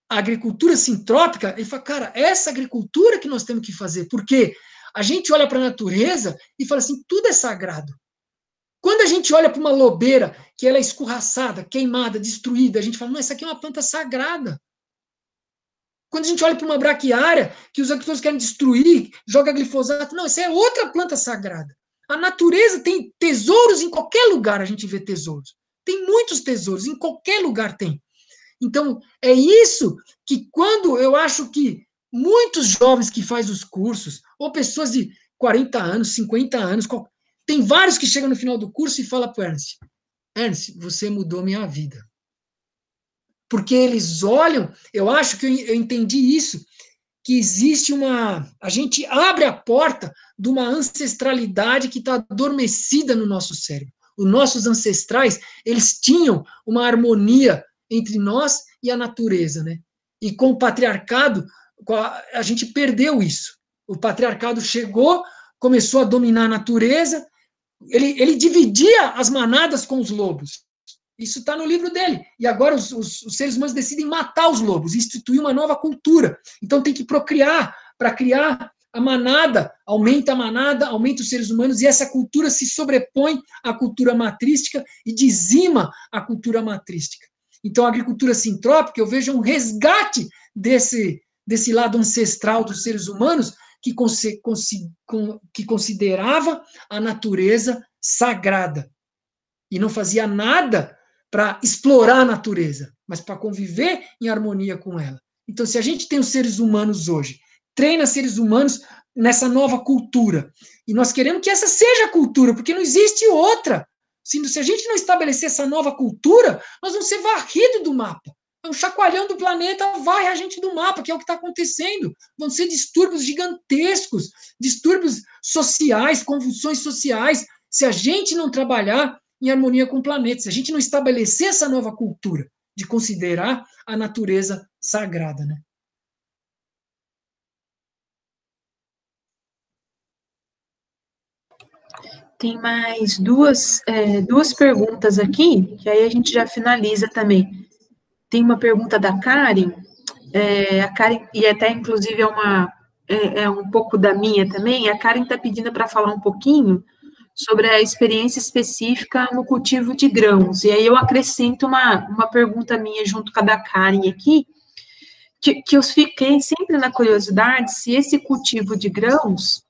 [SPEAKER 2] a agricultura sintrópica, ele fala, cara, essa agricultura que nós temos que fazer, porque a gente olha para a natureza e fala assim, tudo é sagrado. Quando a gente olha para uma lobeira, que ela é escorraçada, queimada, destruída, a gente fala, não, essa aqui é uma planta sagrada. Quando a gente olha para uma braquiária, que os agricultores querem destruir, joga glifosato, não, essa é outra planta sagrada. A natureza tem tesouros em qualquer lugar, a gente vê tesouros. Tem muitos tesouros, em qualquer lugar tem. Então, é isso que quando eu acho que muitos jovens que fazem os cursos, ou pessoas de 40 anos, 50 anos, tem vários que chegam no final do curso e falam para o Ernest, Ernest, você mudou minha vida. Porque eles olham, eu acho que eu entendi isso, que existe a gente abre a porta de uma ancestralidade que está adormecida no nosso cérebro. Os nossos ancestrais, eles tinham uma harmonia entre nós e a natureza, né? E com o patriarcado, a gente perdeu isso. O patriarcado chegou, começou a dominar a natureza, ele dividia as manadas com os lobos. Isso está no livro dele. E agora os seres humanos decidem matar os lobos, instituir uma nova cultura. Então tem que procriar para criar a manada, aumenta os seres humanos, e essa cultura se sobrepõe à cultura matrística e dizima a cultura matrística. Então, a agricultura sintrópica, eu vejo um resgate desse lado ancestral dos seres humanos, que considerava a natureza sagrada, e não fazia nada para explorar a natureza, mas para conviver em harmonia com ela. Então, se a gente tem os seres humanos hoje, treina seres humanos nessa nova cultura, e nós queremos que essa seja a cultura, porque não existe outra. Se a gente não estabelecer essa nova cultura, nós vamos ser varridos do mapa. Um chacoalhão do planeta varre a gente do mapa, que é o que está acontecendo. Vão ser distúrbios gigantescos, distúrbios sociais, convulsões sociais, se a gente não trabalhar em harmonia com o planeta, se a gente não estabelecer essa nova cultura de considerar a natureza sagrada, né?
[SPEAKER 1] Tem mais duas perguntas aqui, que aí a gente já finaliza também. Tem uma pergunta da Karen, a Karen, e até inclusive é um pouco da minha também, a Karen está pedindo para falar um pouquinho sobre a experiência específica no cultivo de grãos. E aí eu acrescento uma pergunta minha junto com a da Karen aqui, que eu fiquei sempre na curiosidade se esse cultivo de grãos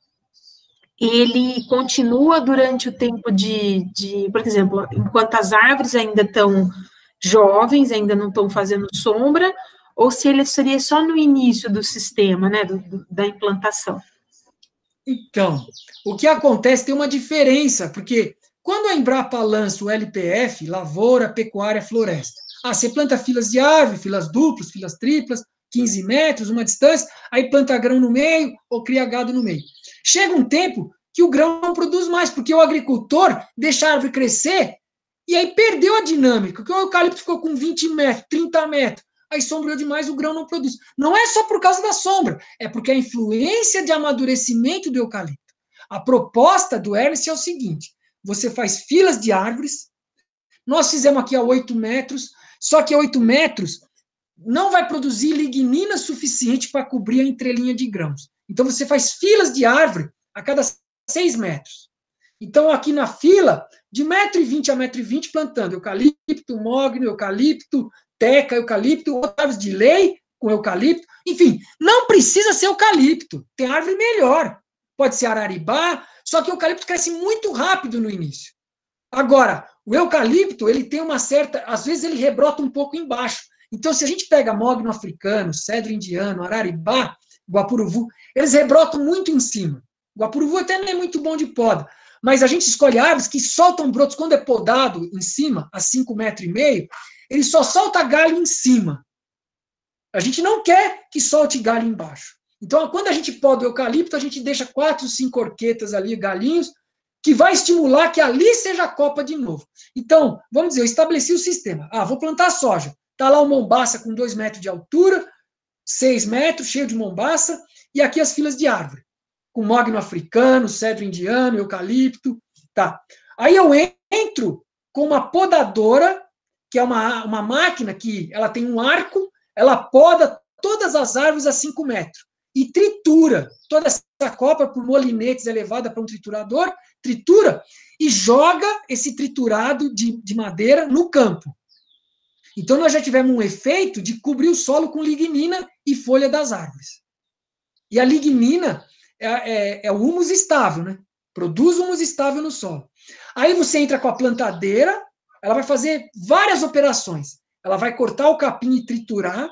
[SPEAKER 1] ele continua durante o tempo por exemplo, enquanto as árvores ainda estão jovens, ainda não estão fazendo sombra, ou se ele seria só no início do sistema, né, da implantação.
[SPEAKER 2] Então, o que acontece tem uma diferença, porque quando a Embrapa lança o LPF, Lavoura, Pecuária, Floresta, você planta filas de árvore, filas duplas, filas triplas, 15 metros, uma distância, aí planta grão no meio ou cria gado no meio. Chega um tempo que o grão não produz mais, porque o agricultor deixa a árvore crescer e aí perdeu a dinâmica, porque o eucalipto ficou com 20 metros, 30 metros, aí sombreou demais, o grão não produz. Não é só por causa da sombra, é porque a influência de amadurecimento do eucalipto. A proposta do Ernest é o seguinte, você faz filas de árvores, nós fizemos aqui a 8 metros, só que a 8 metros não vai produzir lignina suficiente para cobrir a entrelinha de grãos. Então, você faz filas de árvore a cada 6 metros. Então, aqui na fila, de 1,20 m a 1,20 m, plantando eucalipto, mogno, eucalipto, teca, eucalipto, árvores de lei com eucalipto. Enfim, não precisa ser eucalipto. Tem árvore melhor. Pode ser araribá, só que o eucalipto cresce muito rápido no início. Agora, o eucalipto, ele tem uma certa... Às vezes, ele rebrota um pouco embaixo. Então, se a gente pega mogno africano, cedro indiano, araribá, guapuruvu, eles rebrotam muito em cima. Guapuruvu até não é muito bom de poda, mas a gente escolhe árvores que soltam brotos quando é podado em cima, a 5,5 metros, ele só solta galho em cima. A gente não quer que solte galho embaixo. Então, quando a gente poda o eucalipto, a gente deixa 4, 5 orquetas ali, galinhos, que vai estimular que ali seja a copa de novo. Então, vamos dizer, eu estabeleci o sistema. Vou plantar soja. Está lá o mombaça com 2 metros de altura, 6 metros, cheio de mombaça, e aqui as filas de árvore, com mogno africano, cedro indiano, eucalipto, tá. Aí eu entro com uma podadora, que é uma máquina que ela tem um arco, ela poda todas as árvores a 5 metros, e tritura toda essa copa por molinetes elevada para um triturador, tritura, e joga esse triturado de madeira no campo. Então, nós já tivemos um efeito de cobrir o solo com lignina e folha das árvores. E a lignina é o humus estável, né? Produz humus estável no solo. Aí você entra com a plantadeira, ela vai fazer várias operações. Ela vai cortar o capim e triturar.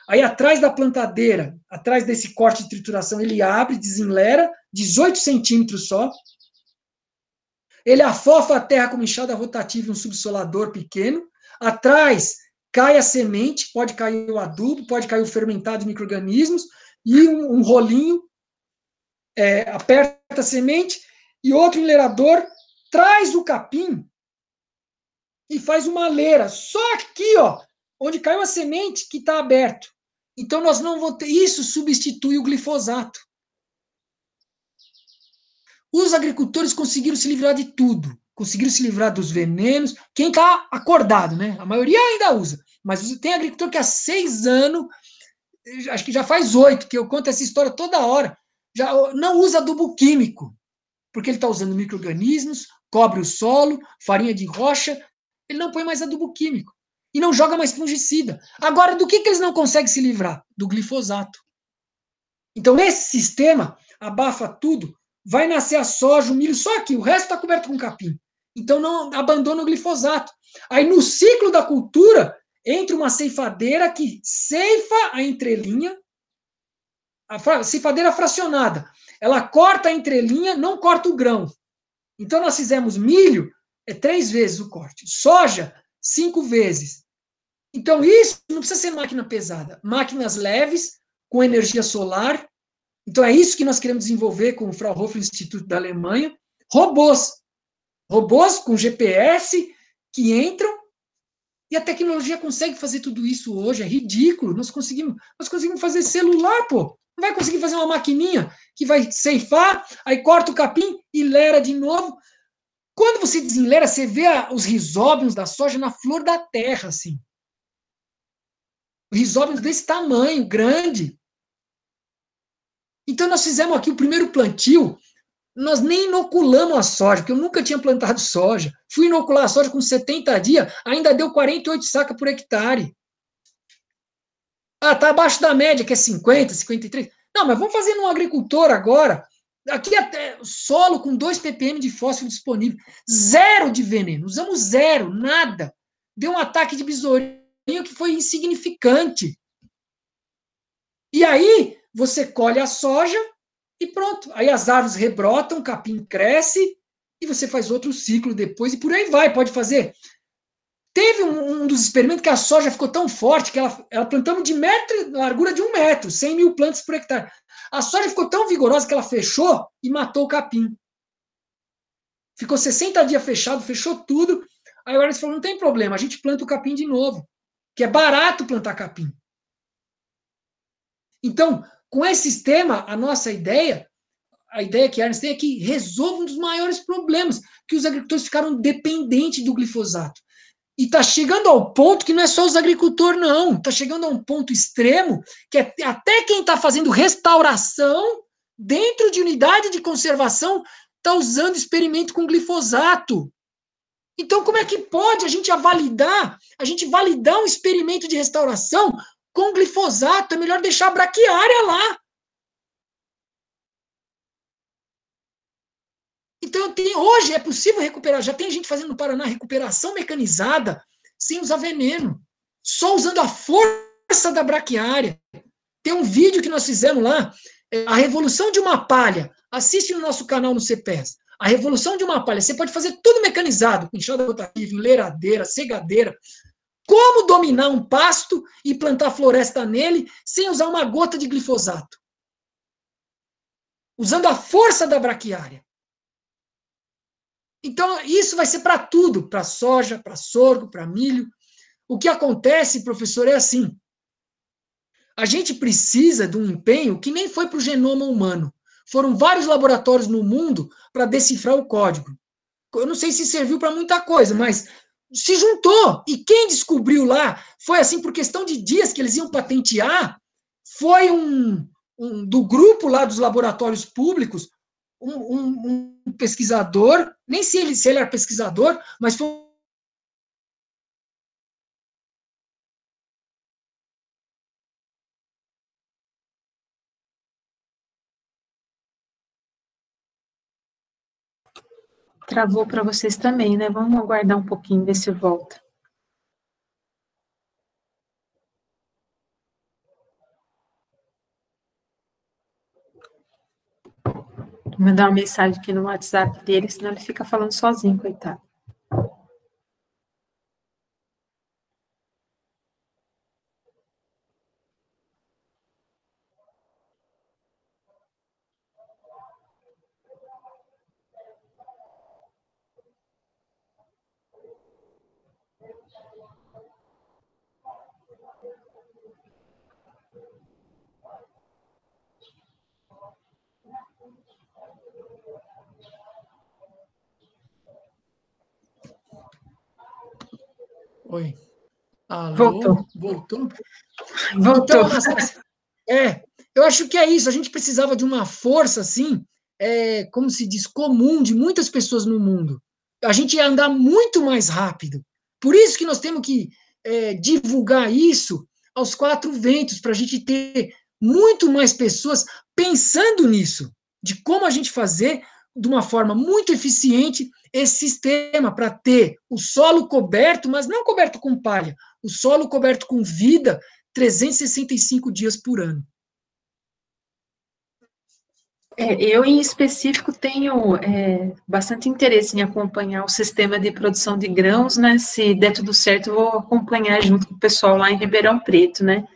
[SPEAKER 2] Aí, atrás da plantadeira, atrás desse corte de trituração, ele abre, desenlera, 18 centímetros só. Ele afofa a terra com uma enxada rotativa e um subsolador pequeno. Atrás cai a semente, pode cair o adubo, pode cair o fermentado de micro-organismos, e um rolinho aperta a semente, e outro enleirador traz o capim e faz uma leira, só aqui, ó, onde caiu a semente, que está aberto. Então, nós não vamos ter... Isso substitui o glifosato. Os agricultores conseguiram se livrar de tudo. Conseguiram se livrar dos venenos. Quem está acordado, né? A maioria ainda usa. Mas tem agricultor que há 6 anos, acho que já faz 8, que eu conto essa história toda hora. já não usa adubo químico, porque ele está usando micro-organismos, cobre o solo, farinha de rocha, ele não põe mais adubo químico. E não joga mais fungicida. Agora, do que eles não conseguem se livrar? Do glifosato. Então, esse sistema abafa tudo, vai nascer a soja, o milho, só aqui, o resto está coberto com capim. Então, não abandona o glifosato. Aí, no ciclo da cultura, entra uma ceifadeira que ceifa a entrelinha, a ceifadeira fracionada. Ela corta a entrelinha, não corta o grão. Então, nós fizemos milho, 3 vezes o corte. Soja, 5 vezes. Então, isso não precisa ser máquina pesada. Máquinas leves, com energia solar. Então, é isso que nós queremos desenvolver com o Fraunhofer Instituto da Alemanha. Robôs. Robôs com GPS que entram e a tecnologia consegue fazer tudo isso hoje. É ridículo. Nós conseguimos fazer celular, pô. Não vai conseguir fazer uma maquininha que vai ceifar, aí corta o capim e lera de novo. Quando você desenlera, você vê os risóbios da soja na flor da terra, assim. Risóbios desse tamanho, grande. Então, nós fizemos aqui o primeiro plantio, nós nem inoculamos a soja, porque eu nunca tinha plantado soja. Fui inocular a soja com 70 dias, ainda deu 48 sacas por hectare. Ah, tá abaixo da média, que é 50, 53. Não, mas vamos fazer num agricultor agora. Aqui até solo com 2 ppm de fósforo disponível. Zero de veneno. Usamos zero, nada. Deu um ataque de besourinho que foi insignificante. E aí, você colhe a soja e pronto. Aí as árvores rebrotam, o capim cresce e você faz outro ciclo depois e por aí vai. Pode fazer. Teve um dos experimentos que a soja ficou tão forte que ela plantamos de metro, largura de 1 metro, 100 mil plantas por hectare. A soja ficou tão vigorosa que ela fechou e matou o capim. Ficou 60 dias fechado, fechou tudo. Aí agora eles falaram, não tem problema, a gente planta o capim de novo, que é barato plantar capim. Então, com esse sistema, a nossa ideia, a ideia que a Ernst tem é que resolva um dos maiores problemas, que os agricultores ficaram dependentes do glifosato. E está chegando ao ponto que não é só os agricultores, não. Está chegando a um ponto extremo que até quem está fazendo restauração dentro de unidade de conservação está usando experimento com glifosato. Então, como é que pode a gente validar um experimento de restauração com glifosato? É melhor deixar a braquiária lá. Então, hoje é possível recuperar, já tem gente fazendo no Paraná recuperação mecanizada sem usar veneno, só usando a força da braquiária. Tem um vídeo que nós fizemos lá, a revolução de uma palha. Assiste no nosso canal no CPES. A revolução de uma palha. Você pode fazer tudo mecanizado, com enxada rotativa, enleradeira, segadeira. Como dominar um pasto e plantar floresta nele sem usar uma gota de glifosato? Usando a força da braquiária. Então, isso vai ser para tudo, para soja, para sorgo, para milho. O que acontece, professor, é assim. A gente precisa de um empenho que nem foi para o genoma humano. Foram vários laboratórios no mundo para decifrar o código. Eu não sei se serviu para muita coisa, mas se juntou. E quem descobriu lá, foi assim por questão de dias que eles iam patentear, foi do grupo lá dos laboratórios públicos, um pesquisador, nem se ele era pesquisador, mas foi
[SPEAKER 1] Travou para vocês também, né? Vamos aguardar um pouquinho, ver se volta. Vou mandar uma mensagem aqui no WhatsApp dele, senão ele fica falando sozinho, coitado.
[SPEAKER 2] Oi. Alô?
[SPEAKER 1] Voltou.
[SPEAKER 2] Voltou?
[SPEAKER 1] Voltou.
[SPEAKER 2] Então, eu acho que é isso, a gente precisava de uma força, assim, como se diz, comum, de muitas pessoas no mundo. A gente ia andar muito mais rápido. Por isso que nós temos que divulgar isso aos quatro ventos, para a gente ter muito mais pessoas pensando nisso, de como a gente fazer de uma forma muito eficiente esse sistema para ter o solo coberto, mas não coberto com palha, o solo coberto com vida 365 dias por ano.
[SPEAKER 1] Eu, em específico, tenho bastante interesse em acompanhar o sistema de produção de grãos, né? Se der tudo certo, eu vou acompanhar junto com o pessoal lá em Ribeirão Preto, né?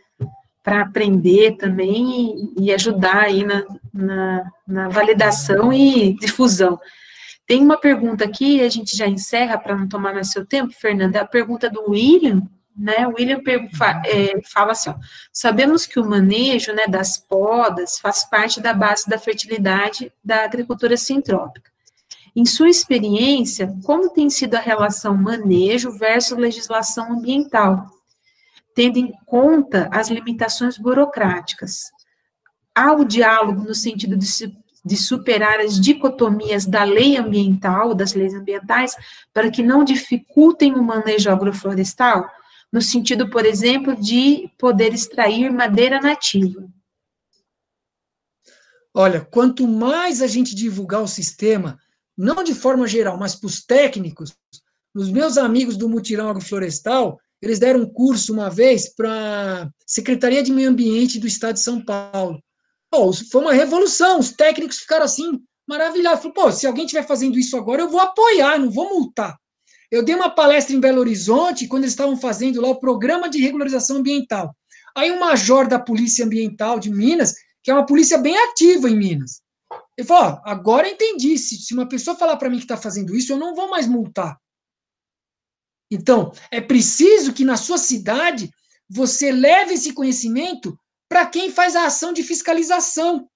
[SPEAKER 1] Para aprender também e ajudar aí na validação e difusão. Tem uma pergunta aqui, a gente já encerra para não tomar mais seu tempo, Fernanda. A pergunta do William, né? O William fala assim: ó, sabemos que o manejo, né, das podas faz parte da base da fertilidade da agricultura sintrópica. Em sua experiência, como tem sido a relação manejo versus legislação ambiental, tendo em conta as limitações burocráticas? Há o diálogo no sentido de superar as dicotomias da lei ambiental, das leis ambientais, para que não dificultem o manejo agroflorestal, no sentido, por exemplo, de poder extrair madeira nativa?
[SPEAKER 2] Olha, quanto mais a gente divulgar o sistema, não de forma geral, mas para os técnicos, os meus amigos do Mutirão Agroflorestal, eles deram um curso uma vez para a Secretaria de Meio Ambiente do Estado de São Paulo. Pô, foi uma revolução, os técnicos ficaram assim, maravilhados. Falaram, pô, se alguém estiver fazendo isso agora, eu vou apoiar, não vou multar. Eu dei uma palestra em Belo Horizonte, quando eles estavam fazendo lá o programa de regularização ambiental. Aí um major da Polícia Ambiental de Minas, que é uma polícia bem ativa em Minas, ele falou, ó, agora eu entendi, se uma pessoa falar para mim que está fazendo isso, eu não vou mais multar. Então, é preciso que na sua cidade você leve esse conhecimento para quem faz a ação de fiscalização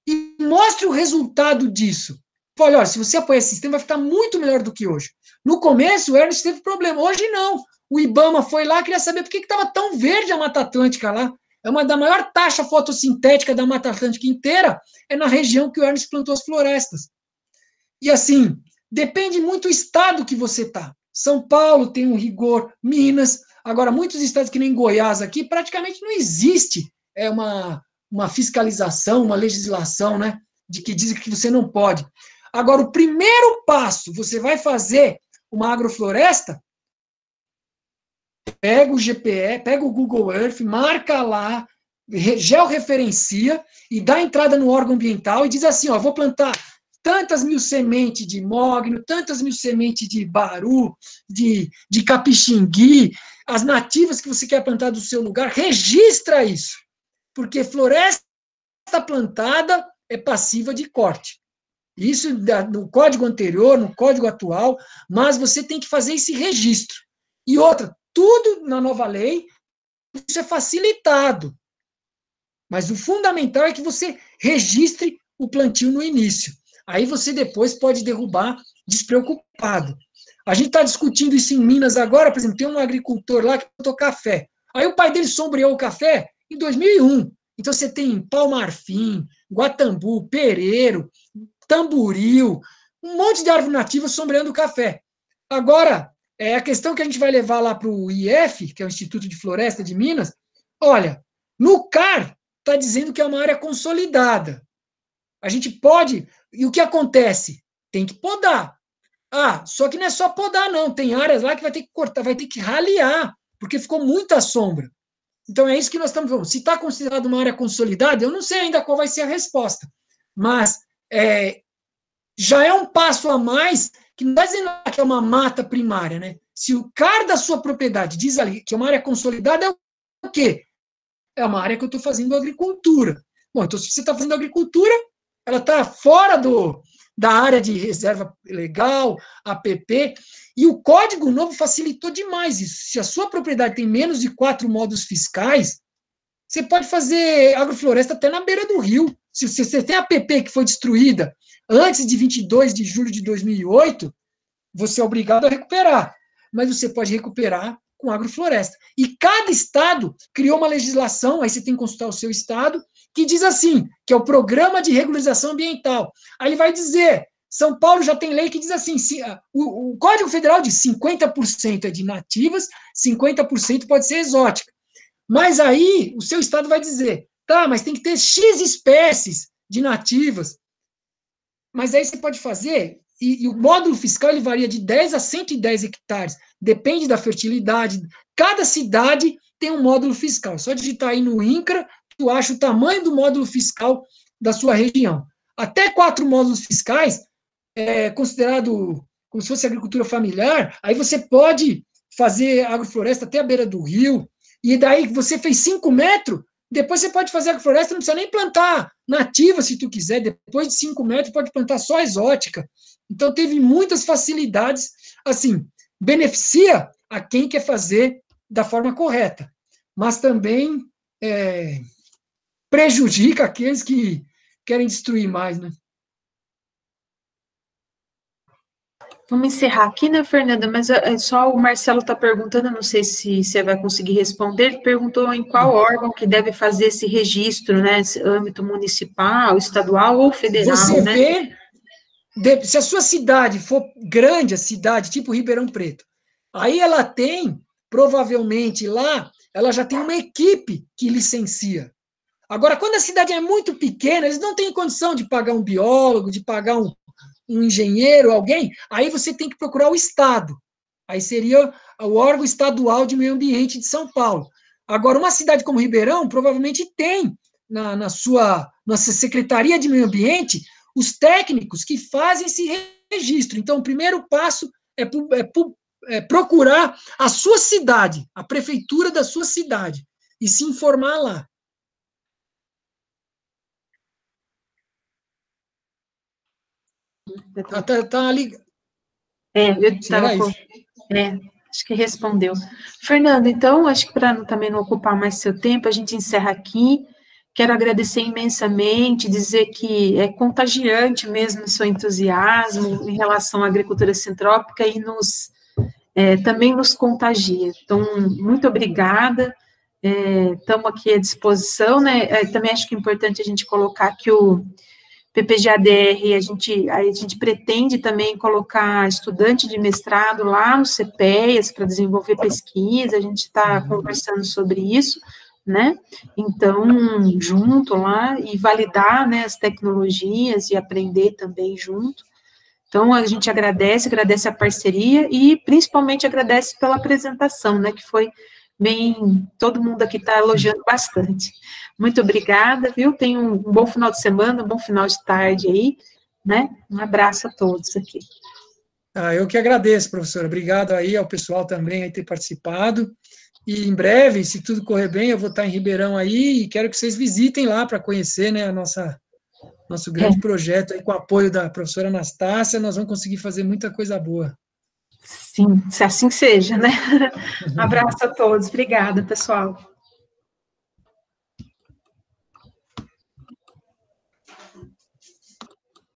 [SPEAKER 2] e mostre o resultado disso. Olha, se você apoiar esse sistema, vai ficar muito melhor do que hoje. No começo, o Ernest teve problema. Hoje, não. O IBAMA foi lá, queria saber por que estava tão verde a Mata Atlântica lá. É uma da maior taxa fotossintética da Mata Atlântica inteira, é na região que o Ernest plantou as florestas. E assim, depende muito do estado que você está. São Paulo tem um rigor, Minas. Agora, muitos estados que nem Goiás aqui, praticamente não existe uma fiscalização, uma legislação, né, de que diz que você não pode. Agora, o primeiro passo, você vai fazer uma agrofloresta, pega o GPS, pega o Google Earth, marca lá, georreferencia e dá entrada no órgão ambiental e diz assim, ó, vou plantar tantas mil sementes de mogno, tantas mil sementes de baru, de capixingui, as nativas que você quer plantar do seu lugar, registra isso, porque floresta plantada é passiva de corte. Isso no código anterior, no código atual, mas você tem que fazer esse registro. E outra, tudo na nova lei, isso é facilitado. Mas o fundamental é que você registre o plantio no início. Aí você depois pode derrubar despreocupado. A gente está discutindo isso em Minas agora, por exemplo, tem um agricultor lá que plantou café. Aí o pai dele sombreou o café em 2001. Então você tem Palmarfim, Guatambu, Pereiro, Tamboril, um monte de árvore nativa sombreando o café. Agora, a questão que a gente vai levar lá para o IF, que é o Instituto de Floresta de Minas, olha, no CAR está dizendo que é uma área consolidada. A gente pode... E o que acontece? Tem que podar. Ah, só que não é só podar, não. Tem áreas lá que vai ter que cortar, vai ter que ralear, porque ficou muita sombra. Então é isso que nós estamos falando. Se está considerado uma área consolidada, eu não sei ainda qual vai ser a resposta. Mas já é um passo a mais, que não está dizendo que é uma mata primária, né? Se o CAR da sua propriedade diz ali que é uma área consolidada, é o quê? É uma área que eu estou fazendo agricultura. Bom, então se você está fazendo agricultura, ela está fora da área de reserva legal, APP, e o Código Novo facilitou demais isso. Se a sua propriedade tem menos de 4 modos fiscais, você pode fazer agrofloresta até na beira do rio. Se você tem a APP que foi destruída antes de 22 de julho de 2008, você é obrigado a recuperar. Mas você pode recuperar com agrofloresta. E cada estado criou uma legislação, aí você tem que consultar o seu estado, que diz assim, que é o Programa de Regularização Ambiental. Aí ele vai dizer, São Paulo já tem lei que diz assim, o Código Federal diz 50% é de nativas, 50% pode ser exótica. Mas aí o seu estado vai dizer, tá, mas tem que ter X espécies de nativas. Mas aí você pode fazer, e o módulo fiscal ele varia de 10 a 110 hectares, depende da fertilidade. Cada cidade tem um módulo fiscal. Só digitar aí no INCRA, tu acha o tamanho do módulo fiscal da sua região. Até 4 módulos fiscais é considerado como se fosse agricultura familiar, aí você pode fazer agrofloresta até a beira do rio, e daí você fez 5 metros, depois você pode fazer agrofloresta, não precisa nem plantar nativa, se tu quiser, depois de 5 metros pode plantar só exótica. Então teve muitas facilidades, assim, beneficia a quem quer fazer da forma correta, mas também prejudica aqueles que querem destruir mais, né?
[SPEAKER 1] Vamos encerrar aqui, né, Fernanda? Mas só o Marcelo está perguntando, não sei se você vai conseguir responder. Ele perguntou em qual órgão que deve fazer esse registro, né? Âmbito municipal, estadual ou federal,
[SPEAKER 2] Você
[SPEAKER 1] né?
[SPEAKER 2] vê, se a sua cidade for grande, a cidade tipo Ribeirão Preto, aí ela tem, provavelmente lá, ela já tem uma equipe que licencia. Agora, quando a cidade é muito pequena, eles não têm condição de pagar um biólogo, de pagar um engenheiro, alguém, aí você tem que procurar o Estado. Aí seria o órgão estadual de meio ambiente de São Paulo. Agora, uma cidade como Ribeirão, provavelmente tem na sua Secretaria de Meio Ambiente os técnicos que fazem esse registro. Então, o primeiro passo é procurar a sua cidade, a prefeitura da sua cidade, e se informar lá. Tá ali.
[SPEAKER 1] Eu estava acho que respondeu. Fernando, então, acho que para também não ocupar mais seu tempo, a gente encerra aqui. Quero agradecer imensamente, dizer que é contagiante mesmo o seu entusiasmo em relação à agricultura sintrópica e também nos contagia. Então, muito obrigada. Estamos aqui à disposição, né? Também acho que é importante a gente colocar que o PPG-ADR, a gente pretende também colocar estudante de mestrado lá no CPEAS para desenvolver pesquisa, a gente está conversando sobre isso, né? Então, junto lá e validar, né, as tecnologias e aprender também junto. Então, a gente agradece a parceria e principalmente agradece pela apresentação, né, que foi bem, todo mundo aqui está elogiando bastante. Muito obrigada, viu? Tenha um bom final de semana, um bom final de tarde aí, né? Um abraço a todos aqui.
[SPEAKER 2] Eu que agradeço, professora. Obrigado aí ao pessoal também aí ter participado. E em breve, se tudo correr bem, eu vou estar em Ribeirão aí e quero que vocês visitem lá para conhecer, né, nosso grande projeto aí com o apoio da professora Anastácia. Nós vamos conseguir fazer muita coisa boa.
[SPEAKER 1] Sim, se assim seja, né? Um abraço a todos. Obrigada, pessoal.